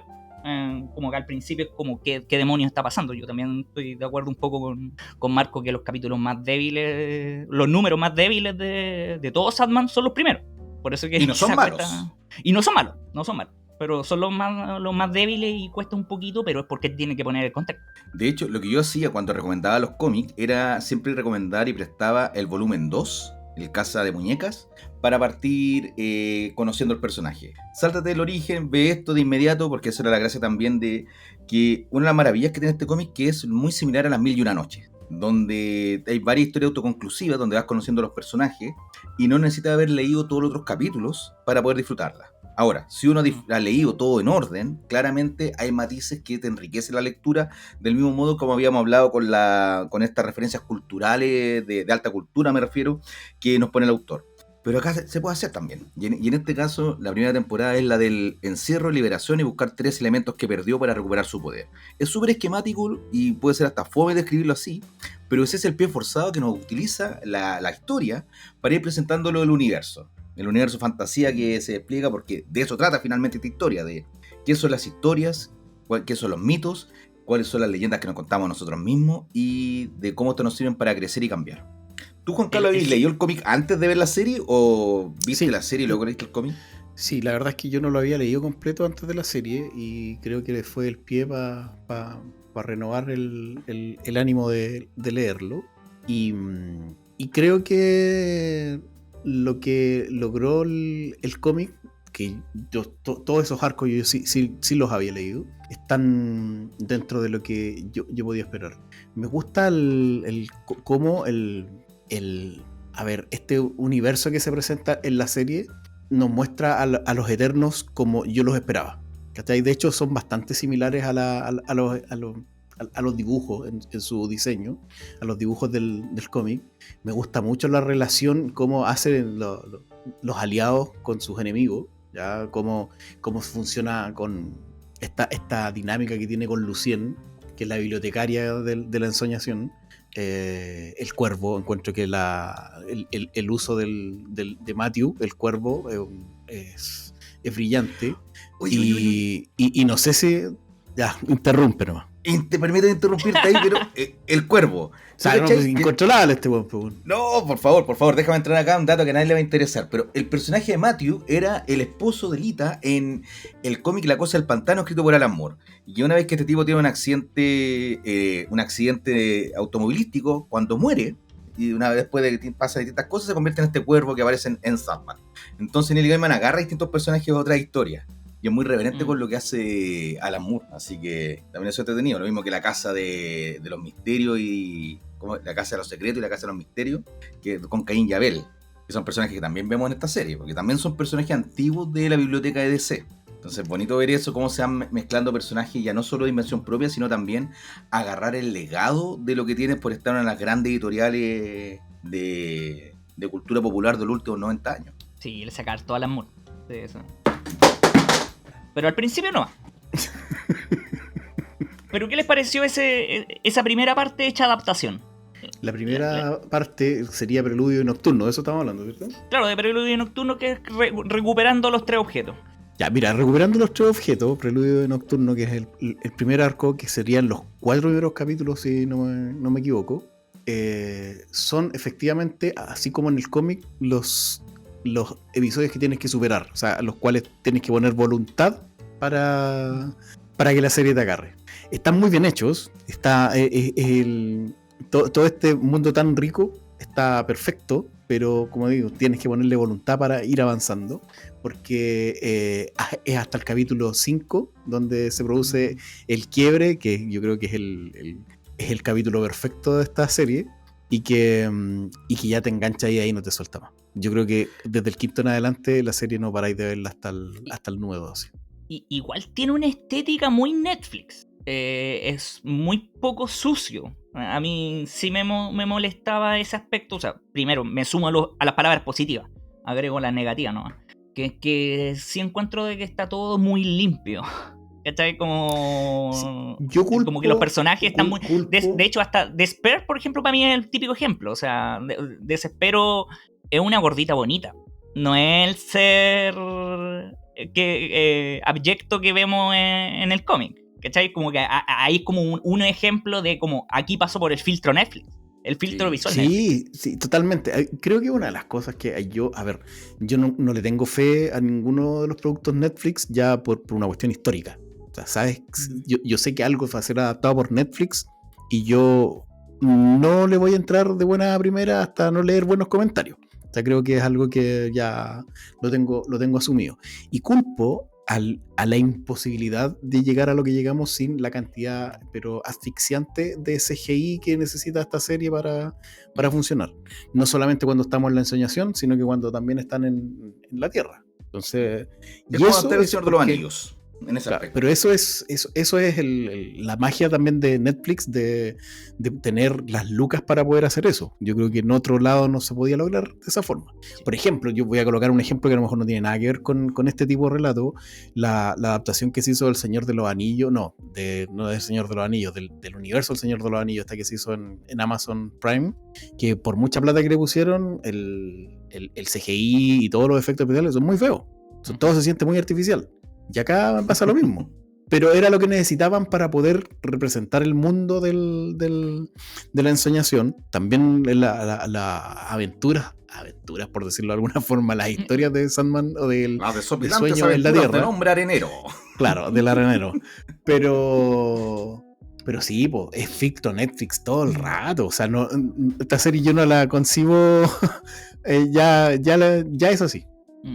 Como que al principio es como qué demonios está pasando. Yo también estoy de acuerdo un poco con Marco, que los capítulos más débiles, los números más débiles de todo Sandman son los primeros. Por eso que y no son malos. Y no son malos, pero son los más débiles y cuesta un poquito, pero es porque tiene que poner el contexto. De hecho, lo que yo hacía cuando recomendaba los cómics era siempre recomendar y prestaba el volumen 2, el Casa de Muñecas, para partir conociendo el personaje. Sáltate del origen, ve esto de inmediato, porque esa era la gracia también de que una de las maravillas que tiene este cómic, que es muy similar a Las Mil y Una Noches, donde hay varias historias autoconclusivas, donde vas conociendo los personajes y no necesitas haber leído todos los otros capítulos para poder disfrutarla. Ahora, si uno ha leído todo en orden, claramente hay matices que te enriquecen la lectura, del mismo modo como habíamos hablado con estas referencias culturales, de alta cultura me refiero, que nos pone el autor. Pero acá se puede hacer también. Y en este caso, la primera temporada es la del encierro, liberación y buscar 3 elementos que perdió para recuperar su poder. Es súper esquemático y puede ser hasta fome de escribirlo así, pero ese es el pie forzado que nos utiliza la historia para ir presentándolo del universo. el universo fantasía que se despliega, porque de eso trata finalmente esta historia, de qué son las historias, qué son los mitos, cuáles son las leyendas que nos contamos nosotros mismos y de cómo esto nos sirven para crecer y cambiar. ¿Tú, Juan Carlos, habías leído el cómic antes de ver la serie o viste la serie y luego leíste el cómic? Sí, la verdad es que yo no lo había leído completo antes de la serie y creo que le fue el pie para renovar el ánimo de leerlo. Y creo que lo que logró el cómic, que yo todos esos arcos yo sí los había leído, están dentro de lo que yo podía esperar. Me gusta cómo a ver, este universo que se presenta en la serie nos muestra a los Eternos como yo los esperaba. ¿Cachai? De hecho, son bastante similares a los dibujos en su diseño, a los dibujos del cómic. Me gusta mucho la relación, cómo hacen los aliados con sus enemigos, ¿ya? Cómo funciona con esta dinámica que tiene con Lucien, que es la bibliotecaria de la ensoñación. El cuervo, encuentro que el uso de Matthew, el cuervo, es brillante. Oye. Y no sé si... Ya, interrumpe nomás. Te permito interrumpirte ahí, pero el cuervo. O sea, no, es incontrolable este buen. No, por favor, déjame entrar acá, un dato que a nadie le va a interesar. Pero el personaje de Matthew era el esposo de Lita en el cómic La Cosa del Pantano, escrito por Alan Moore. Y una vez que este tipo tiene un accidente automovilístico, cuando muere, y una vez después de que pasa distintas cosas, se convierte en este cuervo que aparece en Sandman. Entonces Neil Gaiman agarra distintos personajes de otras historias. Y es muy reverente con lo que hace Alan Moore, así que también es entretenido. Lo mismo que la Casa de los Misterios y la Casa de los Secretos y la Casa de los Misterios, que con Caín y Abel, que son personajes que también vemos en esta serie, porque también son personajes antiguos de la biblioteca de DC. Entonces, bonito ver eso, cómo se van mezclando personajes ya no solo de invención propia, sino también agarrar el legado de lo que tienen por estar en las grandes editoriales de cultura popular de los últimos 90 años. Sí, le sacar todo Alan Moore de eso. Pero al principio no. ¿Pero qué les pareció esa primera parte hecha adaptación? La primera parte sería Preludio Nocturno, de eso estamos hablando, ¿cierto? Claro, de Preludio Nocturno, que es recuperando los 3 objetos. Ya, mira, recuperando los 3 objetos, Preludio Nocturno, que es el primer arco, que serían los 4 primeros capítulos, si no me equivoco, son efectivamente, así como en el cómic, los episodios que tienes que superar, o sea, a los cuales tienes que poner voluntad para que la serie te agarre. Están muy bien hechos, todo este mundo tan rico está perfecto, pero como digo, tienes que ponerle voluntad para ir avanzando, porque es hasta el capítulo 5 donde se produce el quiebre, que yo creo que es el capítulo perfecto de esta serie, y que ya te engancha ahí no te suelta más. Yo creo que desde el quinto en adelante la serie no paráis de verla hasta el número 12. Igual tiene una estética muy Netflix. Es muy poco sucio. A mí sí me molestaba ese aspecto. O sea, primero me sumo a las palabras positivas. Agrego las negativas, ¿no? Que sí encuentro de que está todo muy limpio. ¿Cachai? Como que los personajes están muy... De hecho, hasta Despair, por ejemplo, para mí es el típico ejemplo. O sea, Desespero es una gordita bonita. No es el ser abyecto que vemos en el cómic. ¿Cachai? Como que ahí es como un ejemplo de como aquí pasó por el filtro Netflix. El filtro visual. Sí, totalmente. Creo que una de las cosas que yo no le tengo fe a ninguno de los productos Netflix ya por una cuestión histórica. O sea, ¿sabes? Yo sé que algo va a ser adaptado por Netflix y yo no le voy a entrar de buena primera hasta no leer buenos comentarios. O sea, creo que es algo que ya lo tengo asumido. Y culpo a la imposibilidad de llegar a lo que llegamos sin la cantidad, pero asfixiante, de CGI que necesita esta serie para funcionar. No solamente cuando estamos en la ensoñación, sino que cuando también están en la Tierra. Entonces, y eso es el Señor de los Anillos. en ese Claro, aspecto. pero eso es la magia también de Netflix de tener las lucas para poder hacer eso. Yo creo que en otro lado no se podía lograr de esa forma. Por ejemplo, yo voy a colocar un ejemplo que a lo mejor no tiene nada que ver con este tipo de relato. La adaptación que se hizo del Señor de los Anillos, no del Señor de los Anillos, del universo del Señor de los Anillos, esta que se hizo en Amazon Prime, que por mucha plata que le pusieron, el CGI y todos los efectos especiales son muy feos. Todo se siente muy artificial. Y acá pasa lo mismo. Pero era lo que necesitaban para poder representar el mundo de la ensoñación. También la aventuras, por decirlo de alguna forma, las historias de Sandman o del Las desopilantes sueño en la aventuras Tierra. del hombre arenero. Claro, del arenero. Pero sí, po, es ficto Netflix todo el rato. O sea, no, esta serie yo no la concibo. Ya es así.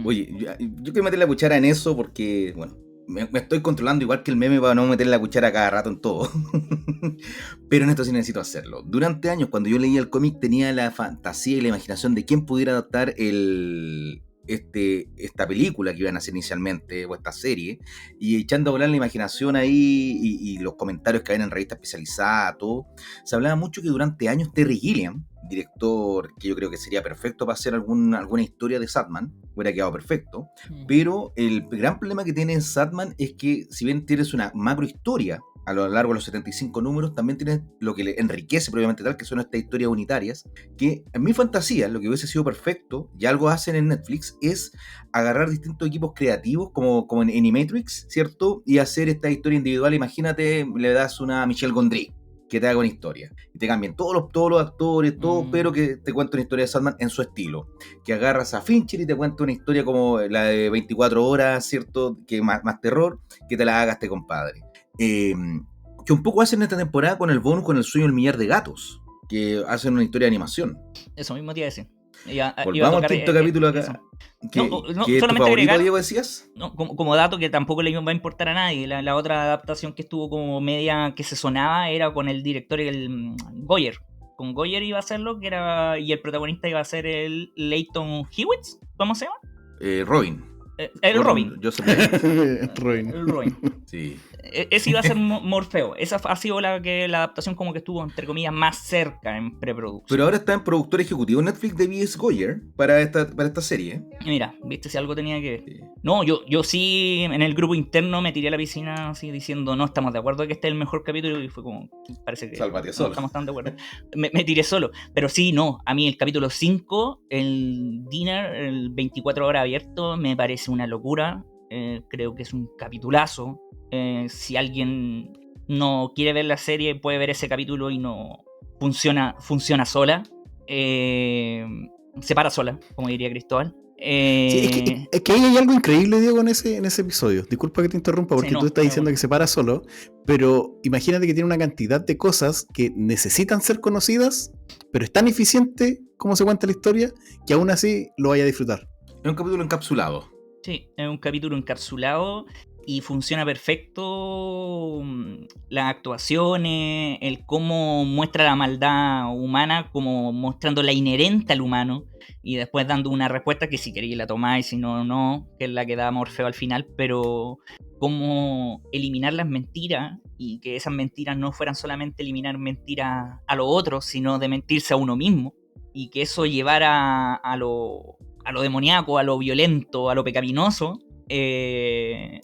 Oye, yo quiero meter la cuchara en eso porque, bueno, me estoy controlando igual que el meme para no meter la cuchara cada rato en todo. Pero en esto sí necesito hacerlo. Durante años, cuando yo leía el cómic, tenía la fantasía y la imaginación de quién pudiera adaptar esta película que iban a hacer inicialmente, o esta serie, y echando a volar la imaginación ahí y los comentarios que había en revistas especializadas, todo. Se hablaba mucho que durante años Terry Gilliam, director que yo creo que sería perfecto para hacer alguna historia de Sandman, hubiera quedado perfecto, pero el gran problema que tiene Sandman es que si bien tienes una macro historia a lo largo de los 75 números, también tienes lo que le enriquece propiamente tal, que son estas historias unitarias, que en mi fantasía, lo que hubiese sido perfecto, y algo hacen en Netflix, es agarrar distintos equipos creativos, como en Animatrix, ¿cierto? Y hacer esta historia individual. Imagínate, le das una a Michel Gondry, que te haga una historia, y te cambien todos los actores, todo, pero que te cuente una historia de Sandman en su estilo, que agarras a Fincher y te cuente una historia como la de 24 horas, ¿cierto? Que más terror, que te la haga este compadre. Que un poco hacen esta temporada con el bonus, con el sueño del millar de gatos, que hacen una historia de animación. Eso mismo te iba a decir. Volvamos al quinto capítulo acá. ¿Qué es tu solamente favorito, agregar, Diego, decías? no, como dato que tampoco le va a importar a nadie, la otra adaptación que estuvo como media que se sonaba era con el director Goyer. Con Goyer iba a hacerlo, y el protagonista iba a ser el Leighton Hewitt, ¿cómo se llama? Robin. El Robin. Robin. El Robin. Sí. Ese iba a ser Morfeo. Esa ha sido la adaptación como que estuvo, entre comillas, más cerca en preproducción. Pero ahora está en productor ejecutivo Netflix de B.S. Goyer para esta serie. Mira, viste si algo tenía que ver. Sí. No, yo sí en el grupo interno me tiré a la piscina así diciendo no estamos de acuerdo que este es el mejor capítulo, y fue como, parece que Sálvate no solo. estamos tan de acuerdo. Me tiré solo. Pero sí, no, a mí el capítulo 5, el Dinner, el 24 horas abierto, me parece una locura. Creo que es un capitulazo. Si alguien no quiere ver la serie, puede ver ese capítulo y no funciona sola. Se para sola, como diría Cristóbal. Sí, es que ahí hay algo increíble, Diego, en ese episodio. Disculpa que te interrumpa, porque Sí, no, tú estás diciendo bueno. que se para solo, pero imagínate que tiene una cantidad de cosas que necesitan ser conocidas, pero es tan eficiente como se cuenta la historia, que aún así lo vaya a disfrutar. Es un capítulo encapsulado. Sí, es un capítulo encapsulado y funciona perfecto. Las actuaciones, el cómo muestra la maldad humana, como mostrando la inherente al humano, y después dando una respuesta que si queréis la tomáis, si no, no, que es la que da Morfeo al final, pero cómo eliminar las mentiras y que esas mentiras no fueran solamente eliminar mentiras a los otros, sino de mentirse a uno mismo, y que eso llevara a lo demoníaco, a lo violento, a lo pecaminoso, y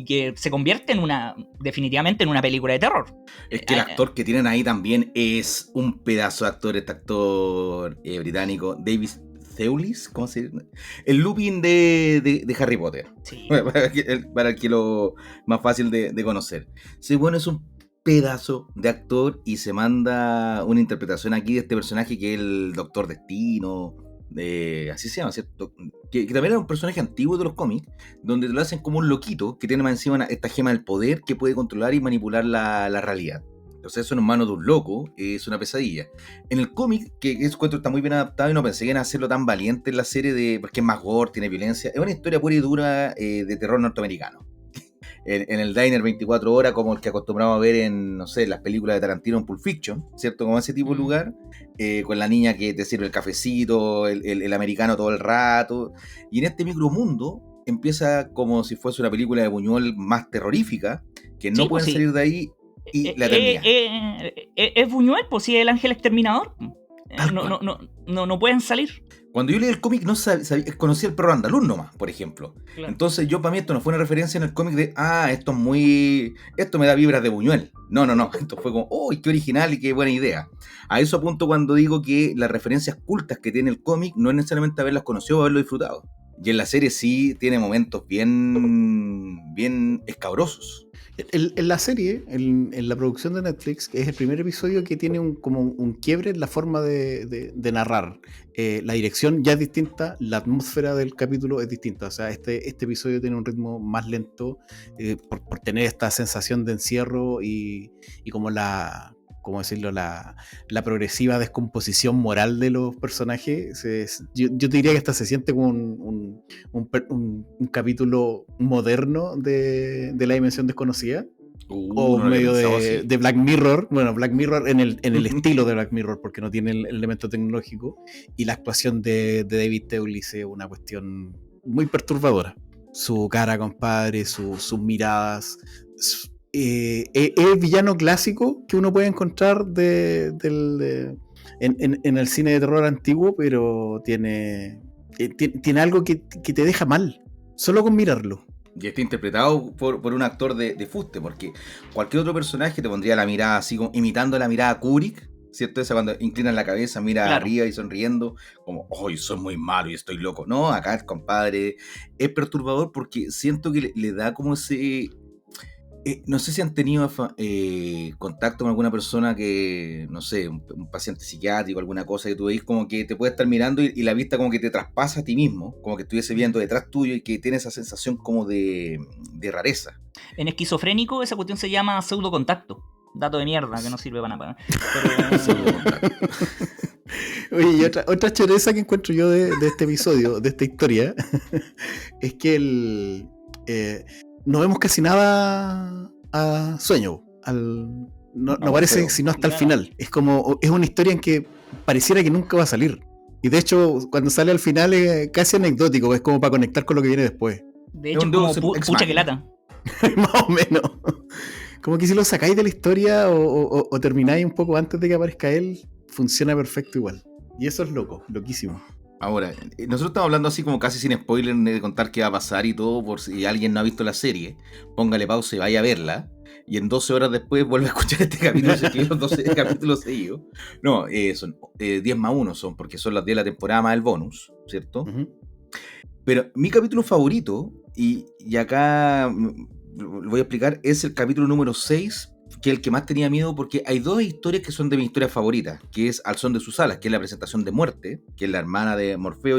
que se convierte definitivamente en una película de terror. Es que el actor que tienen ahí también es un pedazo de actor, este actor británico, David Thewlis, ¿cómo se llama? El Lupin de Harry Potter. Sí. Para el que lo más fácil de conocer. Sí, bueno, es un pedazo de actor y se manda una interpretación aquí de este personaje que es el Doctor Destino. Así se llama, ¿cierto? Que también era un personaje antiguo de los cómics, donde lo hacen como un loquito que tiene más encima esta gema del poder que puede controlar y manipular la realidad. Entonces eso en manos de un loco es una pesadilla. En el cómic, que ese cuento está muy bien adaptado y no pensé que iban a hacerlo tan valiente en la serie, porque es más gore, tiene violencia. Es una historia pura y dura de terror norteamericano. En el Diner 24 horas, como el que acostumbramos a ver en, no sé, las películas de Tarantino, en Pulp Fiction, ¿cierto? Como ese tipo de lugar, con la niña que te sirve el cafecito, el americano todo el rato. Y en este micromundo empieza como si fuese una película de Buñuel más terrorífica, que no Sí, pues pueden sí. salir de ahí y la termina. Es Buñuel, pues sí, el ángel exterminador. Tal No, cual. no pueden salir. Cuando yo leí el cómic no conocía el perro andaluz nomás, por ejemplo. Claro. Entonces yo para mí esto no fue una referencia en el cómic de, esto me da vibras de Buñuel. No. Esto fue como, qué original y qué buena idea. A eso apunto cuando digo que las referencias cultas que tiene el cómic no es necesariamente haberlas conocido o haberlo disfrutado. Y en la serie sí tiene momentos bien escabrosos. En la serie, en la producción de Netflix, es el primer episodio que tiene como un quiebre en la forma de narrar. La dirección ya es distinta, la atmósfera del capítulo es distinta. O sea, este episodio tiene un ritmo más lento por tener esta sensación de encierro y como ¿cómo decirlo? La progresiva descomposición moral de los personajes. Yo te diría que hasta se siente como un capítulo moderno de la dimensión desconocida. O no lo había medio pensado así. de Black Mirror. Bueno, Black Mirror en el estilo de Black Mirror, porque no tiene el elemento tecnológico. Y la actuación de David Teulis es una cuestión muy perturbadora. Su cara, compadre, sus miradas. Es el villano clásico que uno puede encontrar en el cine de terror antiguo, pero tiene algo que te deja mal, solo con mirarlo. Y está interpretado por un actor de fuste, porque cualquier otro personaje te pondría la mirada así como imitando la mirada Kubrick, ¿cierto? Esa cuando inclinan la cabeza, mira Claro. arriba y sonriendo, como, soy muy malo y estoy loco. No, acá el compadre es perturbador porque siento que le da como ese... no sé si han tenido contacto con alguna persona que, no sé, un paciente psiquiátrico, alguna cosa que tú veis como que te puede estar mirando y la vista como que te traspasa a ti mismo, como que estuviese viendo detrás tuyo y que tiene esa sensación como de rareza. En esquizofrénico esa cuestión se llama pseudocontacto. Dato de mierda que no sirve para nada. Oye, y otra choreza que encuentro yo de este episodio, de esta historia, es que no vemos casi nada a Sueño. No aparece sino hasta el final. Es una historia en que pareciera que nunca va a salir. Y de hecho, cuando sale al final es casi anecdótico, es como para conectar con lo que viene después. De hecho, es como pucha que lata. Más o menos. Como que si lo sacáis de la historia o termináis un poco antes de que aparezca él, funciona perfecto igual. Y eso es loquísimo. Ahora, nosotros estamos hablando así como casi sin spoiler de contar qué va a pasar y todo, por si alguien no ha visto la serie, póngale pausa y vaya a verla, y en 12 horas después vuelve a escuchar este capítulo, se escribieron 12 capítulos seguidos. No, son 10 más 1 son, porque son las 10 de la temporada más el bonus, ¿cierto? Uh-huh. Pero mi capítulo favorito, y acá lo voy a explicar, es el capítulo número 6, que es el que más tenía miedo, porque hay dos historias que son de mis historias favoritas, que es Al son de sus alas, que es la presentación de muerte, que es la hermana de Morfeo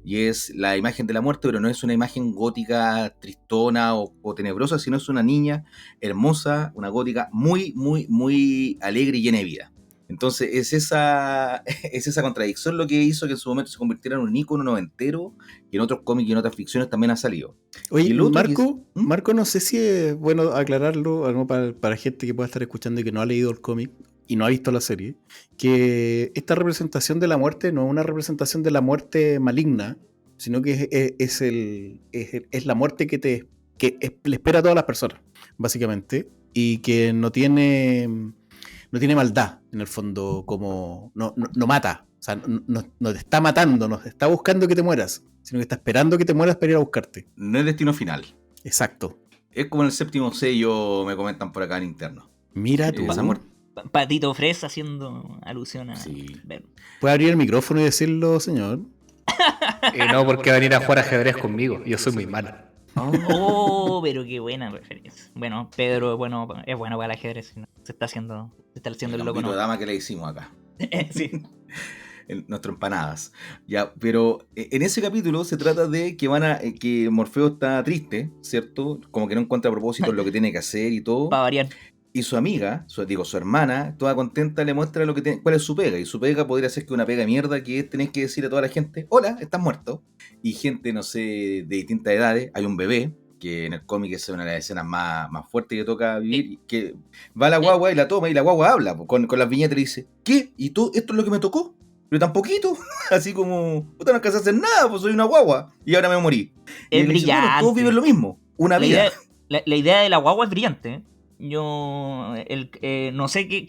y es la imagen de la muerte, pero no es una imagen gótica tristona o tenebrosa, sino es una niña hermosa, una gótica muy, muy, muy alegre y llena de vida. Entonces es esa contradicción lo que hizo que en su momento se convirtiera en un ícono noventero, y en otros cómics y en otras ficciones también ha salido. Oye, Marco, no sé si es bueno aclararlo, algo para gente que pueda estar escuchando y que no ha leído el cómic y no ha visto la serie, que esta representación de la muerte no es una representación de la muerte maligna, sino que es la muerte que le espera a todas las personas, básicamente, y que no tiene maldad, en el fondo, como no mata. O sea, no te está matando, no está buscando que te mueras, sino que está esperando que te mueras para ir a buscarte. No es destino final. Exacto. Es como en el séptimo sello, me comentan por acá en interno. Mira tú. Patito Fresa haciendo alusión a... Sí. ¿Puede abrir el micrófono y decirlo, señor? No, porque va a venir a jugar ajedrez conmigo. Yo soy muy malo. Oh, pero qué buena referencia. Bueno, Pedro es bueno para el ajedrez. Se está haciendo el loco, ¿no? Dama que le hicimos acá. Sí. Nuestras empanadas. Ya, pero en ese capítulo se trata de que Morfeo está triste, ¿cierto? Como que no encuentra propósito en lo que tiene que hacer y todo. Para variar. Y su amiga, su hermana, toda contenta, le muestra cuál es su pega. Y su pega podría ser que una pega mierda, que es tener que decir a toda la gente: hola, estás muerto. Y gente, no sé, de distintas edades. Hay un bebé, que en el cómic es una de las escenas más fuertes que toca vivir, que va a la guagua y la toma, y la guagua habla con las viñetas y le dice: ¿qué? ¿Y tú? ¿Esto es lo que me tocó? pero tan poquito, así como, puta, no alcanzé a hacer nada, pues soy una guagua, y ahora me morí. Y Es él dice, bueno, brillante. todos viven lo mismo, una La vida. idea, la idea de la guagua es brillante. Yo no sé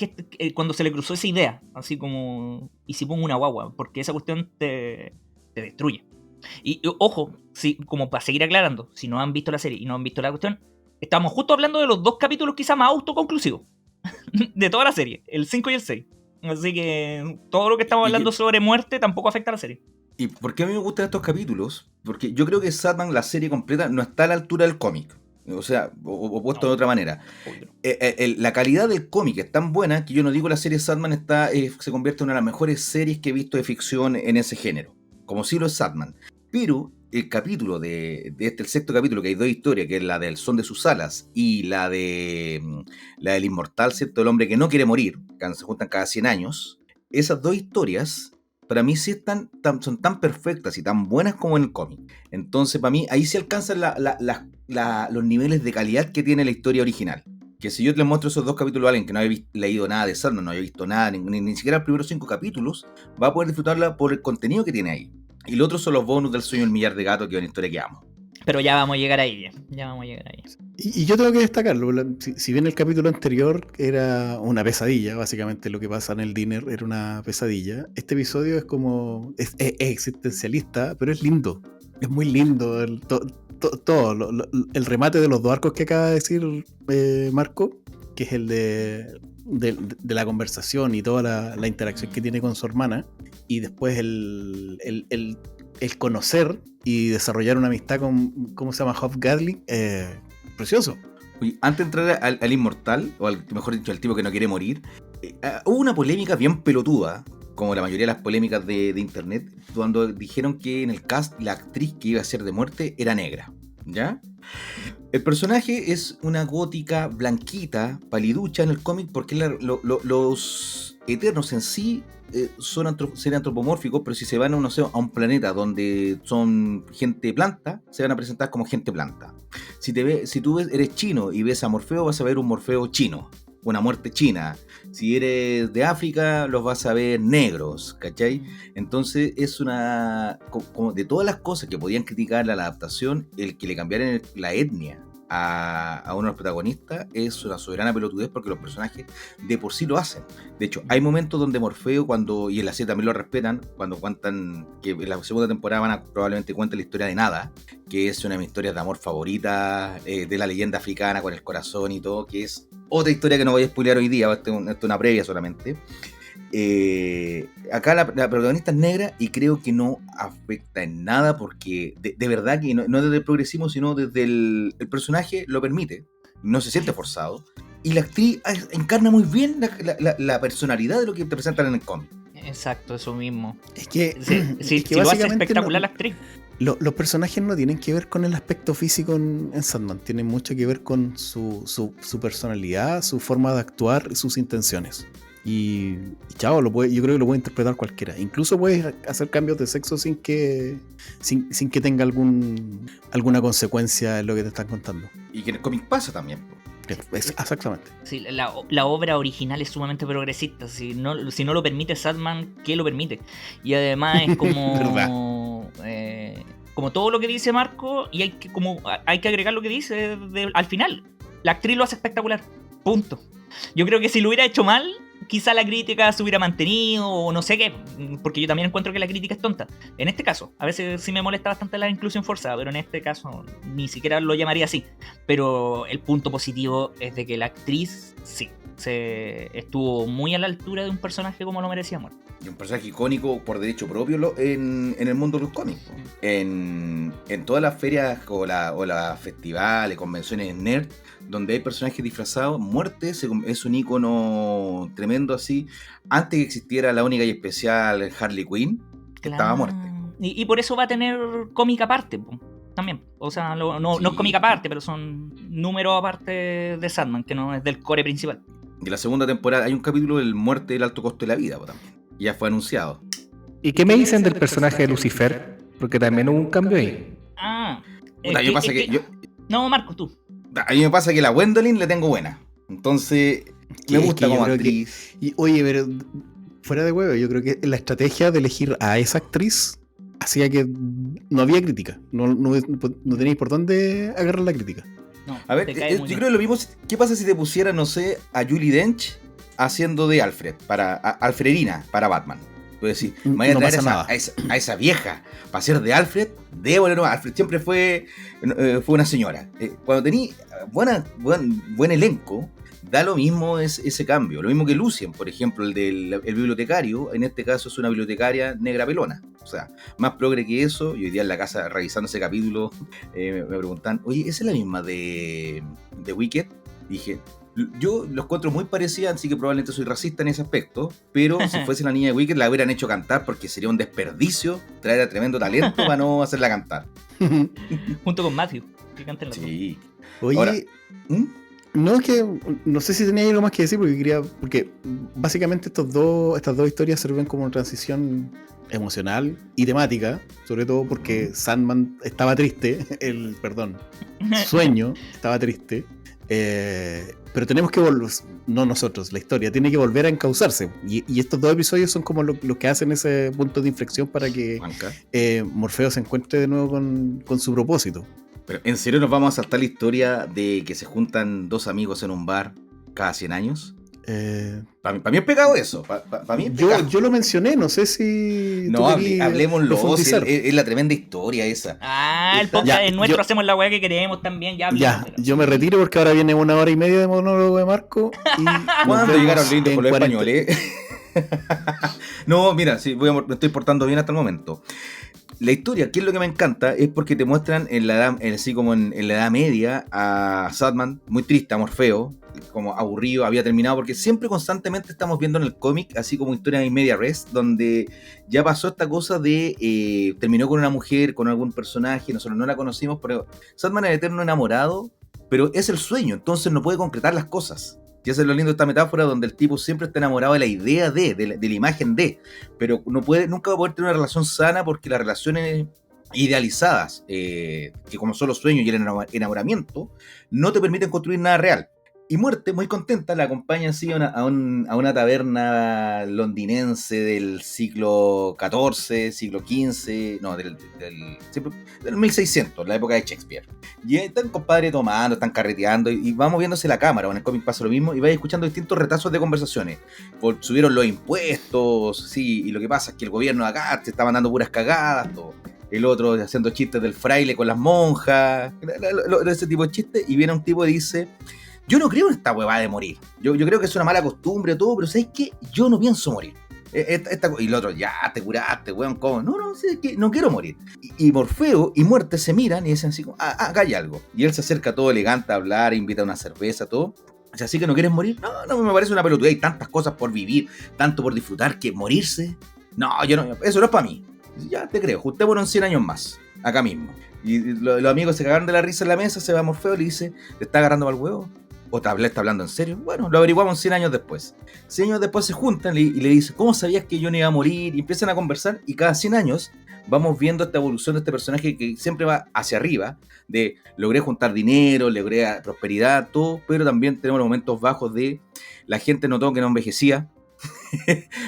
cuando se le cruzó esa idea, así como, ¿y si pongo una guagua? Porque esa cuestión te destruye. Y ojo, si, como para seguir aclarando, si no han visto la serie y no han visto la cuestión, estamos justo hablando de los 2 capítulos quizás más autoconclusivos de toda la serie, el 5 y el 6. Así que todo lo que estamos hablando sobre muerte tampoco afecta a la serie. ¿Y por qué a mí me gustan estos capítulos? Porque yo creo que Sandman, la serie completa, no está a la altura del cómic. O sea, o puesto de otra manera. La calidad del cómic es tan buena que yo no digo la serie Sandman se convierte en una de las mejores series que he visto de ficción en ese género. Como si lo es Sandman. Pero el capítulo el 6º capítulo, que hay 2 historias, que es la del son de sus alas y la del inmortal, ¿cierto? El hombre que no quiere morir, que se juntan cada 100 años. Esas 2 historias, para mí sí son tan perfectas y tan buenas como en el cómic. Entonces, para mí, ahí se alcanzan los niveles de calidad que tiene la historia original. Que si yo te muestro esos 2 capítulos a alguien que no había leído nada de Sandman, no había visto nada, ni siquiera los primeros 5 capítulos, va a poder disfrutarla por el contenido que tiene ahí. Y lo otro son los bonus del sueño del millar de gato, que es una historia que amo. Pero ya vamos a llegar ahí, ya vamos a llegar ahí. Y yo tengo que destacarlo. Si bien el capítulo anterior era una pesadilla, básicamente lo que pasa en el dinner era una pesadilla, este episodio es como. Es existencialista, pero es lindo. Es muy lindo. Todo. El remate de los 2 arcos que acaba de decir Marco, que es el de la conversación y toda la interacción que tiene con su hermana, y después el conocer y desarrollar una amistad con, ¿cómo se llama? Hoff Gadling, precioso. Oye, antes de entrar al inmortal, o mejor dicho, al tipo que no quiere morir, hubo una polémica bien pelotuda, como la mayoría de las polémicas de internet, cuando dijeron que en el cast la actriz que iba a ser de muerte era negra, ¿ya? El personaje es una gótica blanquita, paliducha en el cómic, porque los Eternos en sí serían antropomórficos, pero si se van a un planeta donde son gente planta, se van a presentar como gente planta. Si tú eres chino y ves a Morfeo, vas a ver un Morfeo chino, una muerte china. Si eres de África, los vas a ver negros, ¿cachai? Entonces es como de todas las cosas que podían criticar la adaptación, el que le cambiaran la etnia a uno de los protagonistas es una soberana pelotudez, porque los personajes de por sí lo hacen. De hecho, hay momentos donde Morfeo, y en la serie también lo respetan, cuando cuentan que en la segunda temporada probablemente cuenten la historia de Nada, que es una de mis historias de amor favoritas, de la leyenda africana con el corazón y todo, que es otra historia que no voy a spoilear hoy día, esto es una previa solamente. Acá la protagonista es negra y creo que no afecta en nada, porque de verdad que no desde el progresismo, sino desde el personaje lo permite, no se siente forzado, y la actriz encarna muy bien la personalidad de lo que te presentan en el cómic. Exacto, eso mismo. Es que, si lo hace espectacular la actriz. Los personajes no tienen que ver con el aspecto físico en Sandman, tienen mucho que ver con su personalidad, su forma de actuar, sus intenciones. Y chao, yo creo que lo puede interpretar cualquiera. Incluso puedes hacer cambios de sexo sin que tenga alguna consecuencia en lo que te están contando. Y que en el cómic pasa también. Exactamente. Sí, la obra original es sumamente progresista. Si no lo permite Sandman, ¿qué lo permite? Y además es como como todo lo que dice Marco, y hay que agregar lo que dice al final. La actriz lo hace espectacular. Punto. Yo creo que si lo hubiera hecho mal, quizá la crítica se hubiera mantenido, o no sé qué, porque yo también encuentro que la crítica es tonta. En este caso, a veces sí me molesta bastante la inclusión forzada, pero en este caso ni siquiera lo llamaría así. Pero el punto positivo es de que la actriz, sí, estuvo muy a la altura de un personaje como lo merecía Muerte. Y un personaje icónico por derecho propio en el mundo de los cómics. En todas las ferias o las festivales, convenciones nerd, donde hay personajes disfrazados, Muerte es un ícono tremendo así. Antes que existiera la única y especial Harley Quinn, que estaba Muerte. Y por eso va a tener cómic aparte, también. O sea, no es cómic aparte, pero son números aparte de Sandman, que no es del core principal. Y la segunda temporada hay un capítulo del Muerte del alto costo de la vida, también. Ya fue anunciado. ¿Y qué me dicen del personaje de Lucifer? Porque también hubo un cambio ahí. No, Marcos, tú. A mí me pasa que la Gwendolyn le tengo buena. Entonces, me gusta como actriz. Oye, pero fuera de huevo, yo creo que la estrategia de elegir a esa actriz hacía que no había crítica. No teníais por dónde agarrar la crítica. No, A ver, te cae muy yo bien. creo que lo mismo. ¿Qué pasa si te pusiera, no sé, a Judi Dench haciendo de Alfred, Alfredina, para Batman? Puedes decir, me voy a No traer pasa nada. a esa vieja para ser de Alfred. No, Alfred siempre fue una señora. Cuando tenía buen elenco, da lo mismo ese cambio. Lo mismo que Lucien, por ejemplo, el bibliotecario, en este caso es una bibliotecaria negra pelona. O sea, más progre que eso. Y hoy día en la casa, revisando ese capítulo, me preguntan, oye, ¿esa es la misma de Wicked? Dije, yo los encuentro muy parecidas, así que probablemente soy racista en ese aspecto, pero si fuese la niña de Wicked la hubieran hecho cantar porque sería un desperdicio traer a tremendo talento para no hacerla cantar. Junto con Matthew, que canten los dos. Sí. Oye, Ahora, ¿mm? no, es que no sé si tenía algo más que decir porque básicamente estas dos historias sirven como una transición emocional y temática, sobre todo porque Sandman estaba triste, Sueño estaba triste, pero tenemos que volver, no nosotros, la historia tiene que volver a encauzarse y estos dos episodios son como los que hacen ese punto de inflexión para que Juanca. Morfeo se encuentre de nuevo con su propósito. Pero ¿en serio nos vamos a saltar la historia de que se juntan dos amigos en un bar cada 100 años? Para mí es pecado eso. Para mí es pecado. Yo lo mencioné, no sé si No, hablemoslo. profundizar. Es la tremenda historia esa. El podcast Ya, es nuestro, yo- hacemos la weá que queremos también. Ya, Ya, hablemos. yo me retiro porque ahora viene 1 hora y media de monólogo de Marco. Y nos ¿Cuándo vemos llegaron lindos en con los 40. españoles? No, mira, sí, me estoy portando bien hasta el momento. La historia, ¿qué es lo que me encanta? Es porque te muestran así como en la Edad Media a Sandman, muy triste, a Morfeo, como aburrido, había terminado, porque siempre constantemente estamos viendo en el cómic, así como historia en media res, donde ya pasó esta cosa de terminó con una mujer, con algún personaje, nosotros no la conocimos, pero Sandman es el eterno enamorado, pero es el sueño, entonces no puede concretar las cosas. Y eso es lo lindo de esta metáfora, donde el tipo siempre está enamorado de la idea de la imagen pero nunca va a poder tener una relación sana porque las relaciones idealizadas, que como son los sueños y el enamoramiento, no te permiten construir nada real. Y Muerte, muy contenta, la acompaña así a una taberna londinense del siglo XIV, siglo XV, no, del 1600, la época de Shakespeare. Y están, compadre, tomando, están carreteando, y va moviéndose la cámara, o en el cómic pasa lo mismo, y vais escuchando distintos retazos de conversaciones. Subieron los impuestos, sí, y lo que pasa es que el gobierno de acá te está mandando puras cagadas, todo. El otro haciendo chistes del fraile con las monjas, ese tipo de chistes, y viene un tipo y dice... Yo no creo en esta huevada de morir. Yo creo que es una mala costumbre o todo, pero ¿sabes qué? Yo no pienso morir. Y el otro, ya, te curaste, weón, ¿cómo? No, ¿sabes qué? No quiero morir. Y Morfeo y Muerte se miran y dicen así como, acá hay algo. Y él se acerca todo elegante a hablar, invita a una cerveza, todo. O sea, ¿así que no quieres morir? No, me parece una pelotudez. Hay tantas cosas por vivir, tanto por disfrutar, que morirse... No, eso no es para mí. Ya, te creo, juntémonos en 100 años más, acá mismo. Y los amigos se cagaron de la risa en la mesa, se va Morfeo y le dice, ¿te está agarrando mal huevo? ¿O está hablando en serio? Bueno, lo averiguamos 100 años después. 100 años después se juntan y le dicen, ¿cómo sabías que yo no iba a morir? Y empiezan a conversar y cada 100 años vamos viendo esta evolución de este personaje que siempre va hacia arriba, de logré juntar dinero, logré prosperidad, todo, pero también tenemos los momentos bajos de la gente notó que no envejecía,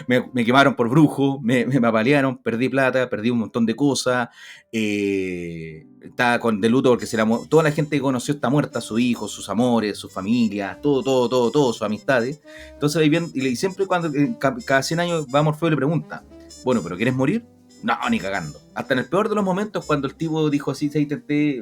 me quemaron por brujo, me apalearon, perdí plata, perdí un montón de cosas, estaba de luto porque toda la gente que conoció está muerta, sus hijos, sus amores, sus familias, todo, sus amistades. Entonces ahí bien, y siempre cuando cada 100 años va Morfeo y le pregunta, bueno, ¿pero quieres morir? No, ni cagando. Hasta en el peor de los momentos, cuando el tipo dijo así,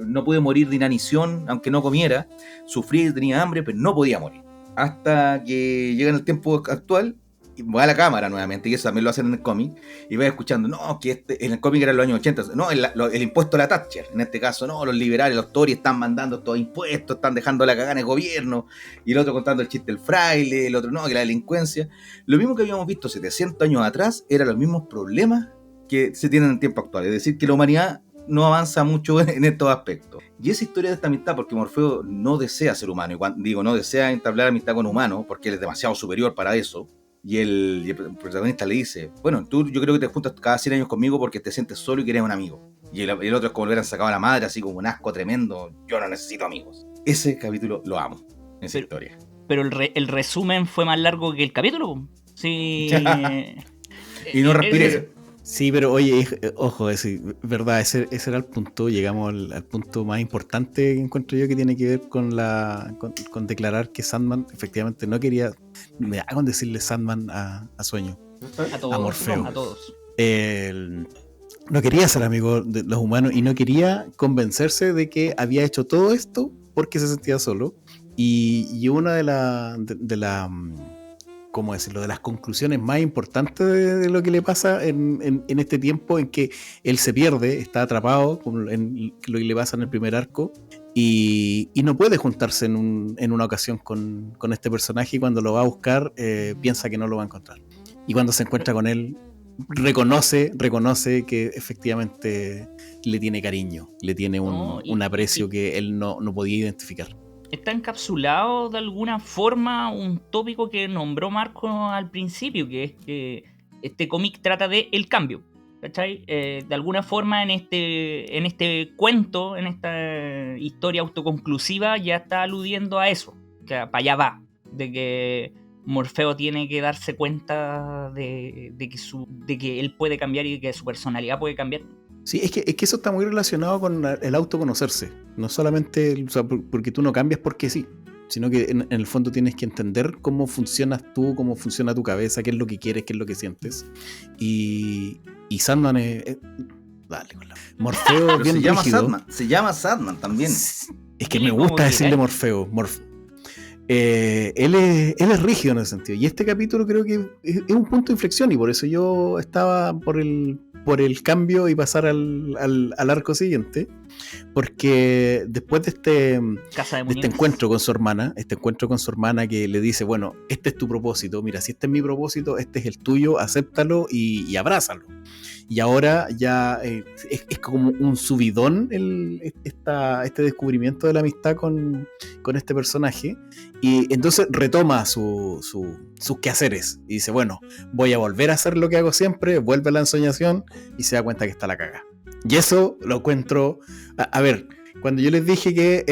no pude morir de inanición, aunque no comiera, sufrí, tenía hambre, pero no podía morir. Hasta que llega en el tiempo actual, y va a la cámara nuevamente, y eso también lo hacen en el cómic, y va escuchando, no, que en el cómic era en los años 80, no, el impuesto a la Thatcher, en este caso, no, los liberales, los Tories están mandando estos impuestos, están dejando la cagada en el gobierno, y el otro contando el chiste del fraile, el otro no, que la delincuencia. Lo mismo que habíamos visto 700 años atrás, eran los mismos problemas que se tienen en el tiempo actual, es decir, que la humanidad no avanza mucho en estos aspectos. Y esa historia de esta amistad, porque Morfeo no desea ser humano, y cuando digo no desea entablar amistad con humano, porque él es demasiado superior para eso, y el protagonista le dice, bueno, tú yo creo que te juntas cada 100 años conmigo porque te sientes solo y quieres un amigo. Y el otro es como le hubieran sacado a la madre, así como un asco tremendo, yo no necesito amigos. Ese capítulo lo amo, esa historia. Pero el resumen fue más largo que el capítulo. Sí. Y no respiré. Sí, pero oye, ojo, verdad, ese era el punto. Llegamos al punto más importante que encuentro yo, que tiene que ver con declarar que Sandman efectivamente no quería. Me da con decirle Sandman a Sueño. A todos. A Morfeo. A todos. No quería ser amigo de los humanos y no quería convencerse de que había hecho todo esto porque se sentía solo. Y una de la ¿cómo decirlo? De las conclusiones más importantes de lo que le pasa en este tiempo en que él se pierde, está atrapado en lo que le pasa en el primer arco y no puede juntarse en una ocasión con este personaje, y cuando lo va a buscar piensa que no lo va a encontrar. Y cuando se encuentra con él, reconoce que efectivamente le tiene cariño, le tiene un aprecio que él no podía identificar. Está encapsulado de alguna forma un tópico que nombró Marco al principio, que es que este cómic trata de el cambio, ¿cachai? De alguna forma en este cuento, en esta historia autoconclusiva, ya está aludiendo a eso, que para allá va, de que Morfeo tiene que darse cuenta de que él puede cambiar y de que su personalidad puede cambiar. Sí, es que eso está muy relacionado con el autoconocerse. No solamente, o sea, porque tú no cambias porque sí, sino que en el fondo tienes que entender cómo funcionas tú, cómo funciona tu cabeza, qué es lo que quieres, qué es lo que sientes. Y Sandman dale, con la... Morfeo bien se llama rígido. Sandman. Se llama Sandman también. Es que me gusta decirle Morfeo. Él es rígido en ese sentido. Y este capítulo creo que es un punto de inflexión, y por eso yo estaba por el cambio y pasar al arco siguiente, porque después de este encuentro con su hermana, que le dice, bueno, este es tu propósito, mira, si este es mi propósito, este es el tuyo, acéptalo y abrázalo. Y ahora ya es como un subidón este descubrimiento de la amistad con este personaje, y entonces retoma sus quehaceres y dice, bueno, voy a volver a hacer lo que hago siempre, vuelve a la ensoñación y se da cuenta que está la caga. Y eso lo encuentro... A ver, cuando yo les dije que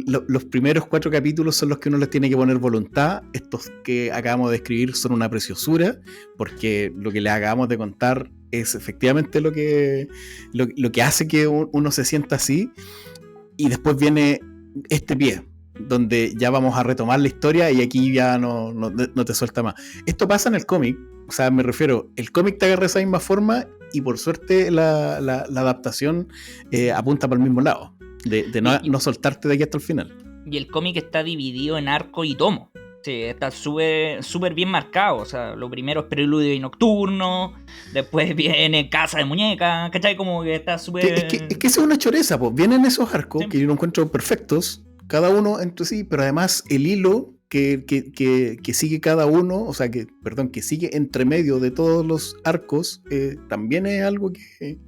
los primeros 4 capítulos son los que uno les tiene que poner voluntad, estos que acabamos de escribir son una preciosura, porque lo que les acabamos de contar es efectivamente lo que hace que uno se sienta así. Y después viene este pie, donde ya vamos a retomar la historia, y aquí ya no te suelta más. Esto pasa en el cómic, o sea, me refiero, el cómic te agarra esa misma forma, y por suerte la adaptación apunta para el mismo lado, de no soltarte de aquí hasta el final. Y el cómic está dividido en arco y tomo. Sí, está súper bien marcado. O sea, lo primero es Preludio y Nocturno, después viene Casa de Muñeca, ¿cachai? Como que está súper... Es que eso es una choreza, pues. Vienen esos arcos, sí, que yo lo encuentro perfectos, cada uno entre sí, pero además el hilo que sigue cada uno, o sea, que sigue entre medio de todos los arcos, también es algo que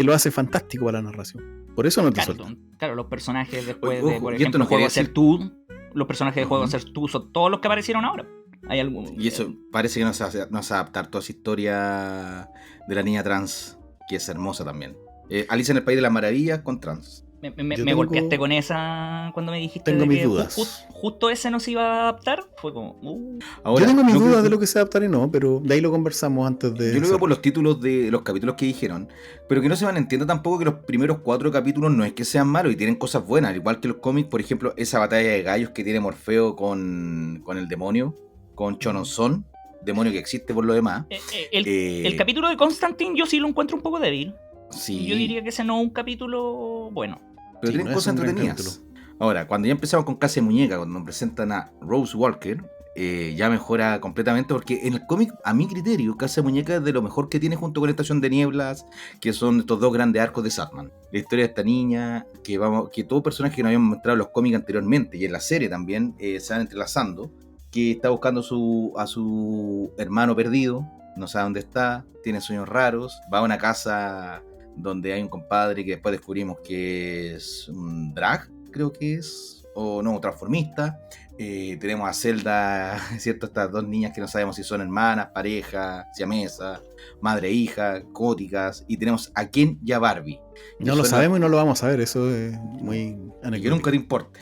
lo hace fantástico para la narración. Por eso no te sueltan. Claro, los personajes después de, por ejemplo, Juego a Ser Tú, los personajes de Juego a Ser Tú son todos los que aparecieron ahora. Hay algunos. Y eso parece que no se va a adaptar toda esa historia de la niña trans, que es hermosa también. Alicia en el País de las Maravillas con trans. Me golpeaste con esa cuando me dijiste tengo de mis que dudas. Justo ese no se iba a adaptar. Fue como... Ahora, yo tengo mis dudas de lo que se va a adaptar y no, pero de ahí lo conversamos antes de... Yo lo veo por los títulos de los capítulos que dijeron, pero que no se malentienda tampoco que los primeros 4 capítulos no es que sean malos y tienen cosas buenas, al igual que los cómics, por ejemplo, esa batalla de gallos que tiene Morfeo con el demonio, con Chononzón, demonio que existe por lo demás. El capítulo de Constantine yo sí lo encuentro un poco débil. Sí. Yo diría que ese no es un capítulo bueno. Pero sí, tienen cosas entretenidas. Ahora, cuando ya empezamos con Casa de Muñeca, cuando nos presentan a Rose Walker, ya mejora completamente, porque en el cómic, a mi criterio, Casa de Muñeca es de lo mejor que tiene junto con Estación de Nieblas, que son estos 2 grandes arcos de Sandman. La historia de esta niña, que todo personaje que nos habían mostrado en los cómics anteriormente, y en la serie también, se van entrelazando, que está buscando a su hermano perdido, no sabe dónde está, tiene sueños raros, va a una casa donde hay un compadre que después descubrimos que es un drag, creo que es, o no, un transformista. Tenemos a Zelda, ¿cierto? Estas 2 niñas que no sabemos si son hermanas, pareja, siamesas, madre e hija, góticas, y tenemos a Ken y a Barbie. No lo sabemos y no lo vamos a ver, eso es muy anecdótico. Que nunca te importe.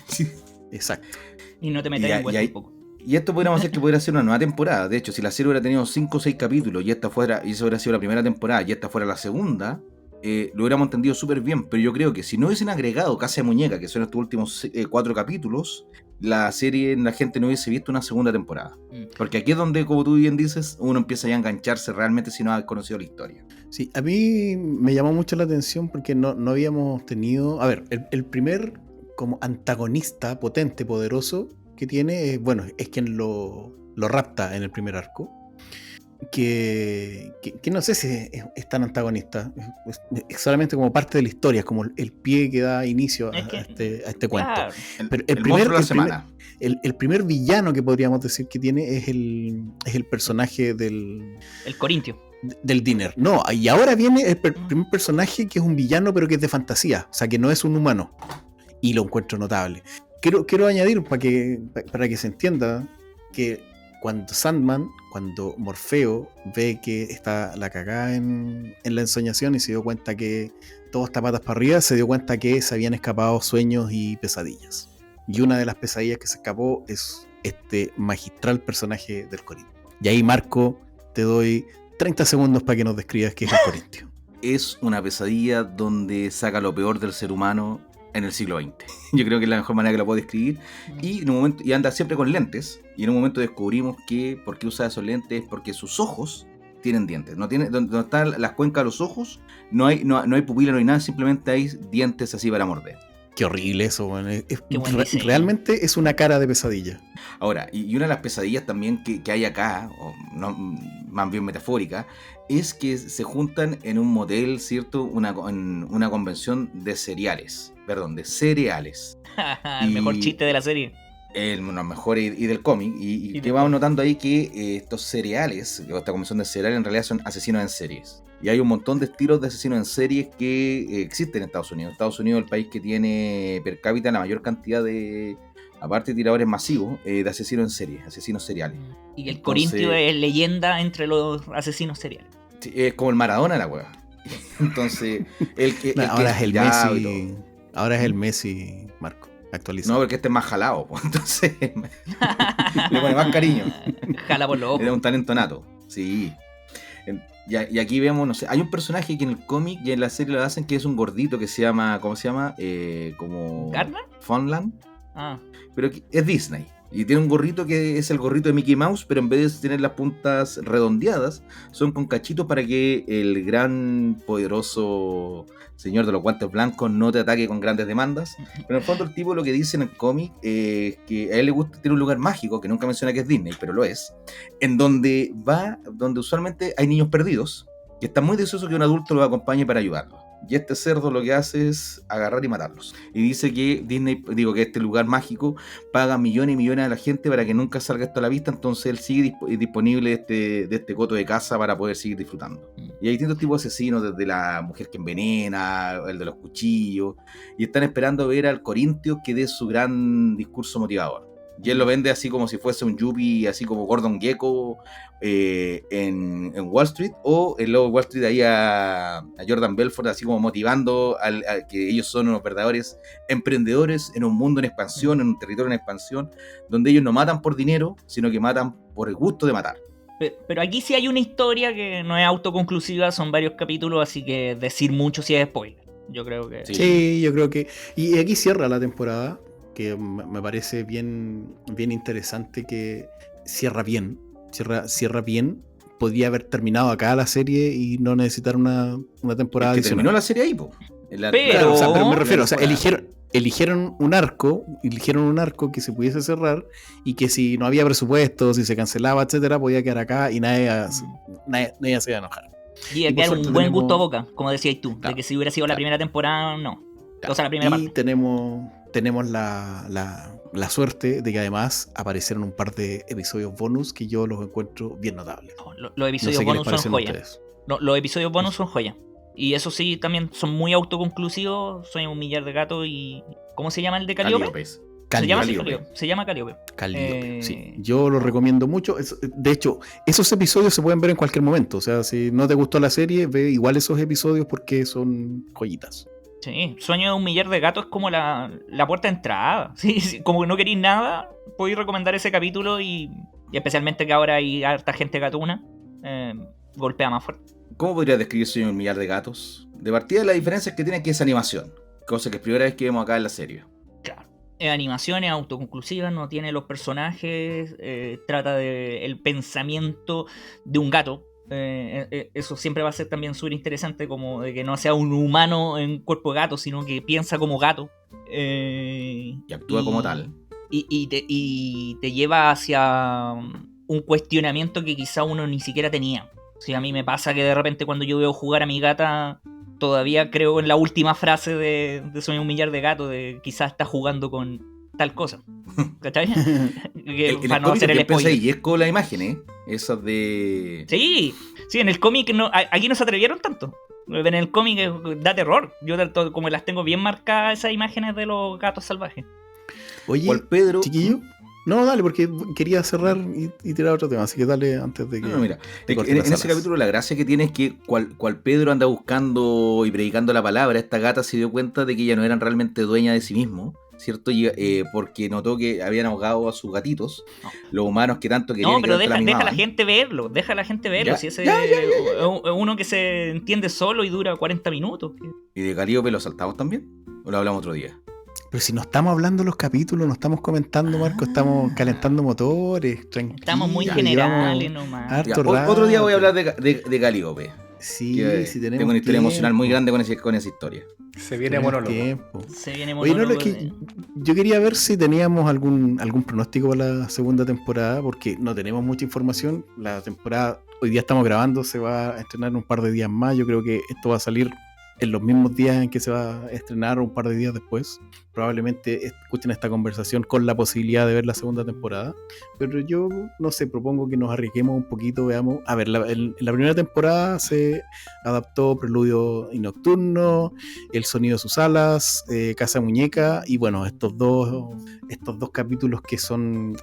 Exacto. Y no te metas en vuelta un poco. Y esto podríamos hacer que pudiera ser una nueva temporada. De hecho, si la serie hubiera tenido 5 o 6 capítulos y esta fuera, y eso hubiera sido la primera temporada y esta fuera la segunda, lo hubiéramos entendido súper bien. Pero yo creo que si no hubiesen agregado Casa de Muñeca, que son estos últimos 4 capítulos, la serie, la gente no hubiese visto una segunda temporada. Porque aquí es donde, como tú bien dices, uno empieza ya a engancharse realmente si no ha conocido la historia. Sí, a mí me llamó mucho la atención porque no habíamos tenido... A ver, el primer como antagonista potente, poderoso que tiene, bueno, es quien lo rapta en el primer arco. Que no sé si es tan antagonista, es solamente como parte de la historia, es como el pie que da inicio a este cuento. Claro. Pero el primer villano que podríamos decir que tiene es el personaje del Corintio. Del Dinner. No, y ahora viene el primer personaje que es un villano, pero que es de fantasía, o sea, que no es un humano. Y lo encuentro notable. Quiero añadir para que se entienda que cuando Morfeo ve que está la cagada en la ensoñación y se dio cuenta que todo está patas para arriba, se dio cuenta que se habían escapado sueños y pesadillas. Y una de las pesadillas que se escapó es este magistral personaje del Corintio. Y ahí, Marco, te doy 30 segundos para que nos describas qué es el Corintio. Es una pesadilla donde saca lo peor del ser humano en el siglo XX. Yo creo que es la mejor manera que lo puedo describir. Y en un momento, y anda siempre con lentes. Y en un momento descubrimos que por qué usa esos lentes, porque sus ojos tienen dientes. No tiene, donde están las cuencas de los ojos, no hay pupila, no hay nada, simplemente hay dientes así para morder. Qué horrible eso, bueno. Qué Realmente es una cara de pesadilla. Ahora, y una de las pesadillas también que hay acá, o no, más bien metafórica, es que se juntan en un motel, ¿cierto? En una convención de cereales. El mejor chiste de la serie. Los mejores y del cómic. Y que vamos notando ahí que estos cereales, esta convención de cereales, en realidad son asesinos en series. Y hay un montón de estilos de asesinos en series que existen en Estados Unidos. Estados Unidos es el país que tiene per cápita la mayor cantidad de, aparte de tiradores masivos, de asesinos en series, asesinos seriales. Y el Corintio es leyenda entre los asesinos seriales. Sí, es como el Maradona la hueá. Entonces, ahora es el Messi. Ahora es el Messi, Marco. Actualiza. No, porque este es más jalado, pues, entonces le pone más cariño. Jala por los ojos. Era un talento nato, sí. Y aquí vemos, no sé, hay un personaje que en el cómic y en la serie lo hacen que es un gordito que se llama, ¿cómo se llama? Como... ¿Gardner? Funland. Ah. Pero es Disney. Y tiene un gorrito que es el gorrito de Mickey Mouse, pero en vez de tener las puntas redondeadas, son con cachitos para que el gran, poderoso señor de los guantes blancos no te ataque con grandes demandas. Pero en el fondo el tipo lo que dice en el cómic es que a él le gusta, tiene un lugar mágico, que nunca menciona que es Disney, pero lo es, en donde donde usualmente hay niños perdidos, que están muy deseosos que un adulto los acompañe para ayudarlos. Y este cerdo lo que hace es agarrar y matarlos. Y dice que que este lugar mágico paga millones y millones a la gente para que nunca salga esto a la vista, entonces él sigue disponible de este coto de casa para poder seguir disfrutando. Y hay distintos tipos de asesinos, desde la mujer que envenena, el de los cuchillos, y están esperando ver al Corintio que dé su gran discurso motivador. Y él lo vende así como si fuese un yuppie, así como Gordon Gekko en Wall Street, o el lobo de Wall Street ahí a Jordan Belfort, así como motivando a que ellos son unos verdaderos emprendedores en un mundo en expansión, en un territorio en expansión, donde ellos no matan por dinero, sino que matan por el gusto de matar. Pero aquí sí hay una historia que no es autoconclusiva, son varios capítulos, así que decir mucho sí es spoiler. Yo creo que... Sí, yo creo que... Y aquí cierra la temporada, que me parece bien interesante, que cierra bien. Podría haber terminado acá la serie y no necesitar una temporada adicional. Terminó la serie ahí, po. Pero me refiero, eligieron un arco que se pudiese cerrar y que si no había presupuesto, si se cancelaba, etcétera, podía quedar acá y nadie se iba a enojar. Y quedar un buen gusto a boca, como decías tú, claro, de que si hubiera sido la primera temporada, no. Claro. O sea, la primera parte. Tenemos la suerte de que además aparecieron un par de episodios bonus que yo los encuentro bien notables. Los episodios bonus son joyas. Los episodios bonus son joyas. Y eso sí, también son muy autoconclusivos. Soy un millar de gatos y... ¿Cómo se llama el de Calliope? Se llama Calliope. Sí. Yo lo recomiendo mucho. De hecho, esos episodios se pueden ver en cualquier momento. O sea, si no te gustó la serie, ve igual esos episodios porque son joyitas. Sí, Sueño de un millar de gatos es como la puerta de entrada. Sí, sí, como que no queréis nada, podéis recomendar ese capítulo y especialmente que ahora hay harta gente gatuna, golpea más fuerte. ¿Cómo podría describir Sueño de un millar de gatos? De partida, la diferencia es que tiene que es animación, cosa que es primera vez que vemos acá en la serie. Claro. Animación es autoconclusiva, no tiene los personajes, trata del pensamiento de un gato. Eso siempre va a ser también súper interesante, como de que no sea un humano en cuerpo de gato, sino que piensa como gato. Y actúa como tal. Y te lleva hacia un cuestionamiento que quizá uno ni siquiera tenía. O sea, a mí me pasa que de repente cuando yo veo jugar a mi gata, todavía creo en la última frase de Sueño de un millar de gatos, de quizás está jugando con tal cosa. ¿Cachai? Para no hacer el spoiler. Y es con la imagen, esas de... Sí, en el cómic aquí no se atrevieron tanto. En el cómic da terror. Yo como las tengo bien marcadas esas imágenes de los gatos salvajes. Oye, ¿Cuál Pedro? Chiquillo. No, dale, porque quería cerrar y tirar otro tema, así que dale antes de que... No, mira, en ese capítulo la gracia que tiene es que cual Pedro anda buscando y predicando la palabra, esta gata se dio cuenta de que ella no eran realmente dueña de sí mismo, ¿cierto? Porque notó que habían ahogado a sus gatitos, los humanos que tanto querían. No, pero deja a la gente verlo, Ya, si ese uno que se entiende solo y dura 40 minutos. ¿Y de Calíope lo saltamos también? ¿O lo hablamos otro día? Pero si no estamos hablando los capítulos, no estamos comentando, Marco, estamos calentando motores, tranquilo. Estamos muy generales nomás. Otro día voy a hablar de Calíope. Sí, sí, tengo una historia emocional muy grande con esa historia. Se viene monólogo. Se viene Oye, monólogo. no, es que yo quería ver si teníamos algún pronóstico para la segunda temporada, porque no tenemos mucha información. La temporada, hoy día estamos grabando, se va a estrenar un par de días más. Yo creo que esto va a salir en los mismos días en que se va a estrenar, un par de días después. Probablemente escuchen esta conversación con la posibilidad de ver la segunda temporada. Pero yo, no sé, propongo que nos arriesguemos un poquito, veamos. A ver, en la primera temporada se adaptó Preludio y Nocturno, El sonido de sus alas, Casa Muñeca, y bueno, estos dos capítulos que son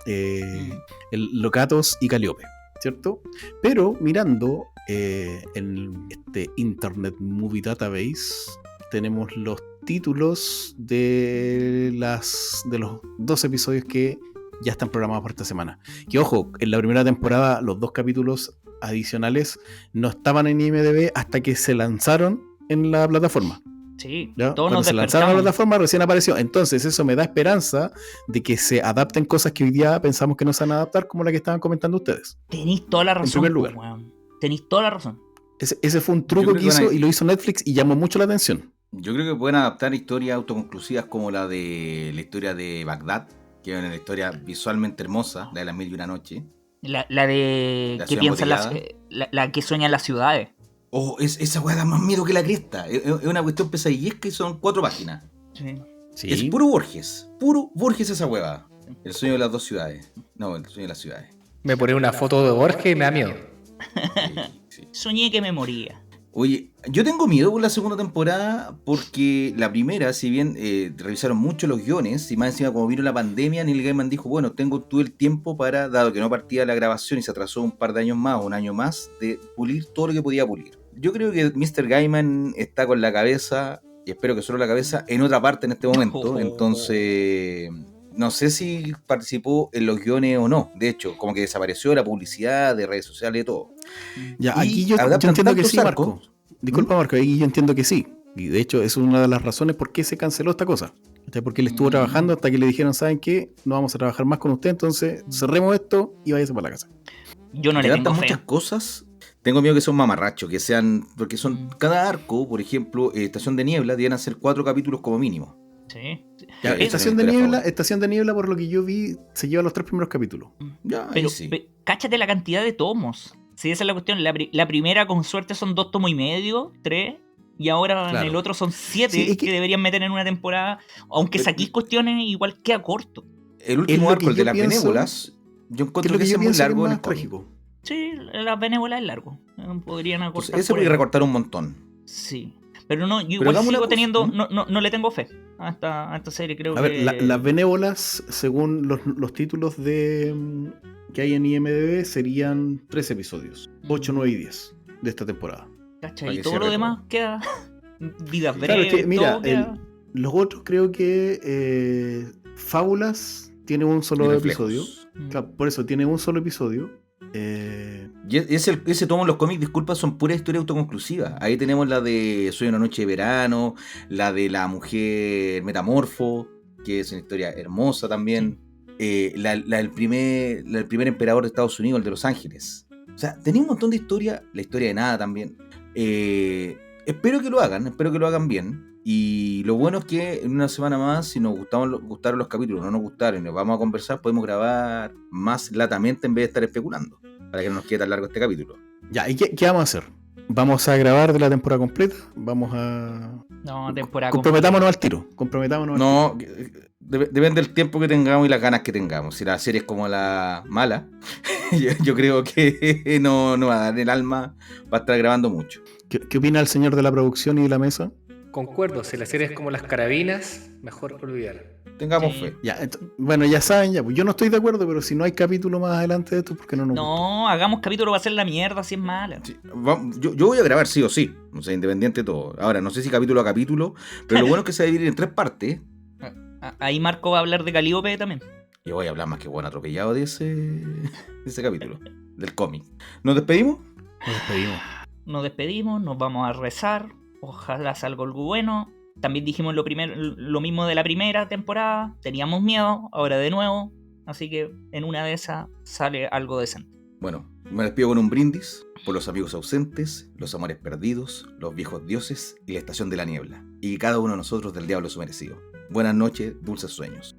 Locatos y Calíope, ¿cierto? Pero mirando en este Internet Movie Database tenemos los títulos de los 2 episodios que ya están programados para esta semana. Que ojo, en la primera temporada los 2 capítulos adicionales no estaban en IMDb hasta que se lanzaron en la plataforma. Sí, ¿Ya? todos Cuando nos se lanzaron a la despertamos. plataforma recién apareció. Entonces eso me da esperanza de que se adapten cosas que hoy día pensamos que no se van a adaptar, como la que estaban comentando ustedes. Tenéis toda la razón. primer lugar. Weón. Tenéis toda la razón. Ese fue un truco que hizo y lo hizo Netflix y llamó mucho la atención. Yo creo que pueden adaptar historias autoconclusivas como la historia de Bagdad, que es una historia visualmente hermosa, la de las 1001 noche. La de La que ciudad piensa embotellada. la que sueña en las ciudades. Oh, esa weá da más miedo que la cresta. Es una cuestión pesadillesca y son 4 páginas. Sí. Sí. Es puro Borges esa hueva. El sueño de las 2 ciudades. No, el sueño de las ciudades. Me pone una foto de Borges y me da miedo. Sí. Soñé que me moría. Oye, yo tengo miedo por la segunda temporada porque la primera, si bien revisaron mucho los guiones, y más encima como vino la pandemia, Neil Gaiman dijo, bueno, tuve el tiempo para, dado que no partía la grabación y se atrasó un par de años más, un año más, de pulir todo lo que podía pulir. Yo creo que Mr. Gaiman está con la cabeza, y espero que solo la cabeza, en otra parte en este momento, entonces... No sé si participó en los guiones o no. De hecho, como que desapareció de la publicidad, de redes sociales y todo. Ya, Y aquí yo adaptan entiendo que tantos sí, arcos. Marco. Disculpa, Marco, aquí yo entiendo que sí. Y de hecho, es una de las razones por qué se canceló esta cosa. Porque él estuvo trabajando hasta que le dijeron, ¿saben qué? No vamos a trabajar más con usted, entonces cerremos esto y váyase para la casa. Yo no Que le adaptan tengo fe. muchas cosas. Tengo miedo que son mamarrachos, que sean... Porque son cada arco, por ejemplo, Estación de Niebla, deben hacer 4 capítulos como mínimo. Sí. Ya, Esa Estación es de mi historia Niebla, Estación de Niebla, por lo que yo vi, se lleva los 3 primeros capítulos. Ya, ahí Pero sí. cáchate la cantidad de tomos. Sí, esa es la cuestión. La primera, con suerte, son 2 tomos y medio, 3. Y ahora Claro. en el otro son 7 Sí, es que que- deberían meter en una temporada. Aunque saquís cuestiones, igual queda corto. El es último lo arco, que el de yo las pienso- benévolas, yo Que es encuentro lo que que ese yo es muy pienso que es largo en el más cómic. trágico. Sí, las benévolas es largo. Podrían Entonces, acortar ese por podría ahí. recortar un montón. Sí. Pero no, yo Pero igual hagamos una sigo cosa, teniendo. ¿no? No le tengo fe a esta serie. Creo A que. ver, las benévolas, según los títulos que hay en IMDb, serían 3 episodios. 8, 9 y 10 de esta temporada. Cacha, para y que todo cierre lo demás todo. queda. vidas Claro, breves. es que, mira, todo queda- los otros creo que Fábulas tiene un Y solo reflejos. episodio. Mm. Claro, por eso, tiene un solo episodio. Y ese tomo en los cómics, disculpa, son puras historias autoconclusivas. Ahí tenemos la de Soy una noche de verano, la de la mujer metamorfo, que es una historia hermosa también. La del primer emperador de Estados Unidos, el de Los Ángeles. O sea, tenía un montón de historias, la historia de Nada también. Espero que lo hagan bien. Y lo bueno es que en una semana más, si nos gustaron los capítulos, no nos gustaron y nos vamos a conversar, podemos grabar más latamente en vez de estar especulando, para que no nos quede tan largo este capítulo. Ya, ¿y qué vamos a hacer? ¿Vamos a grabar de la temporada completa? Vamos a... No, temporada Comprometámonos al tiro. Comprometámonos al No, depende del tiempo que tengamos y las ganas que tengamos. Si la serie es como la mala, yo creo que no va a dar el alma para estar grabando mucho. tiro. ¿Qué opina el señor de la producción y de la mesa? Concuerdo, si la serie es como las carabinas, mejor olvidar. Tengamos Sí. fe. Ya, bueno, ya saben, ya, pues yo no estoy de acuerdo, pero si no hay capítulo más adelante de esto, ¿por qué no nos gusta? No, hagamos capítulo, va a ser la mierda si es mala. Sí, yo voy a grabar sí o sí, o sea, independiente de todo. Ahora, no sé si capítulo a capítulo, pero lo bueno es que se va a dividir en 3 partes. Ahí Marco va a hablar de Calíope también. Y voy a hablar más que buen atropellado de ese capítulo, del cómic. ¿Nos despedimos? Nos despedimos. Nos despedimos, nos vamos a rezar. Ojalá salga algo bueno. También dijimos lo mismo de la primera temporada. Teníamos miedo, ahora de nuevo. Así que en una de esas sale algo decente. Bueno, me despido con un brindis por los amigos ausentes, los amores perdidos, los viejos dioses y la estación de la niebla. Y cada uno de nosotros del diablo su merecido. Buenas noches, dulces sueños.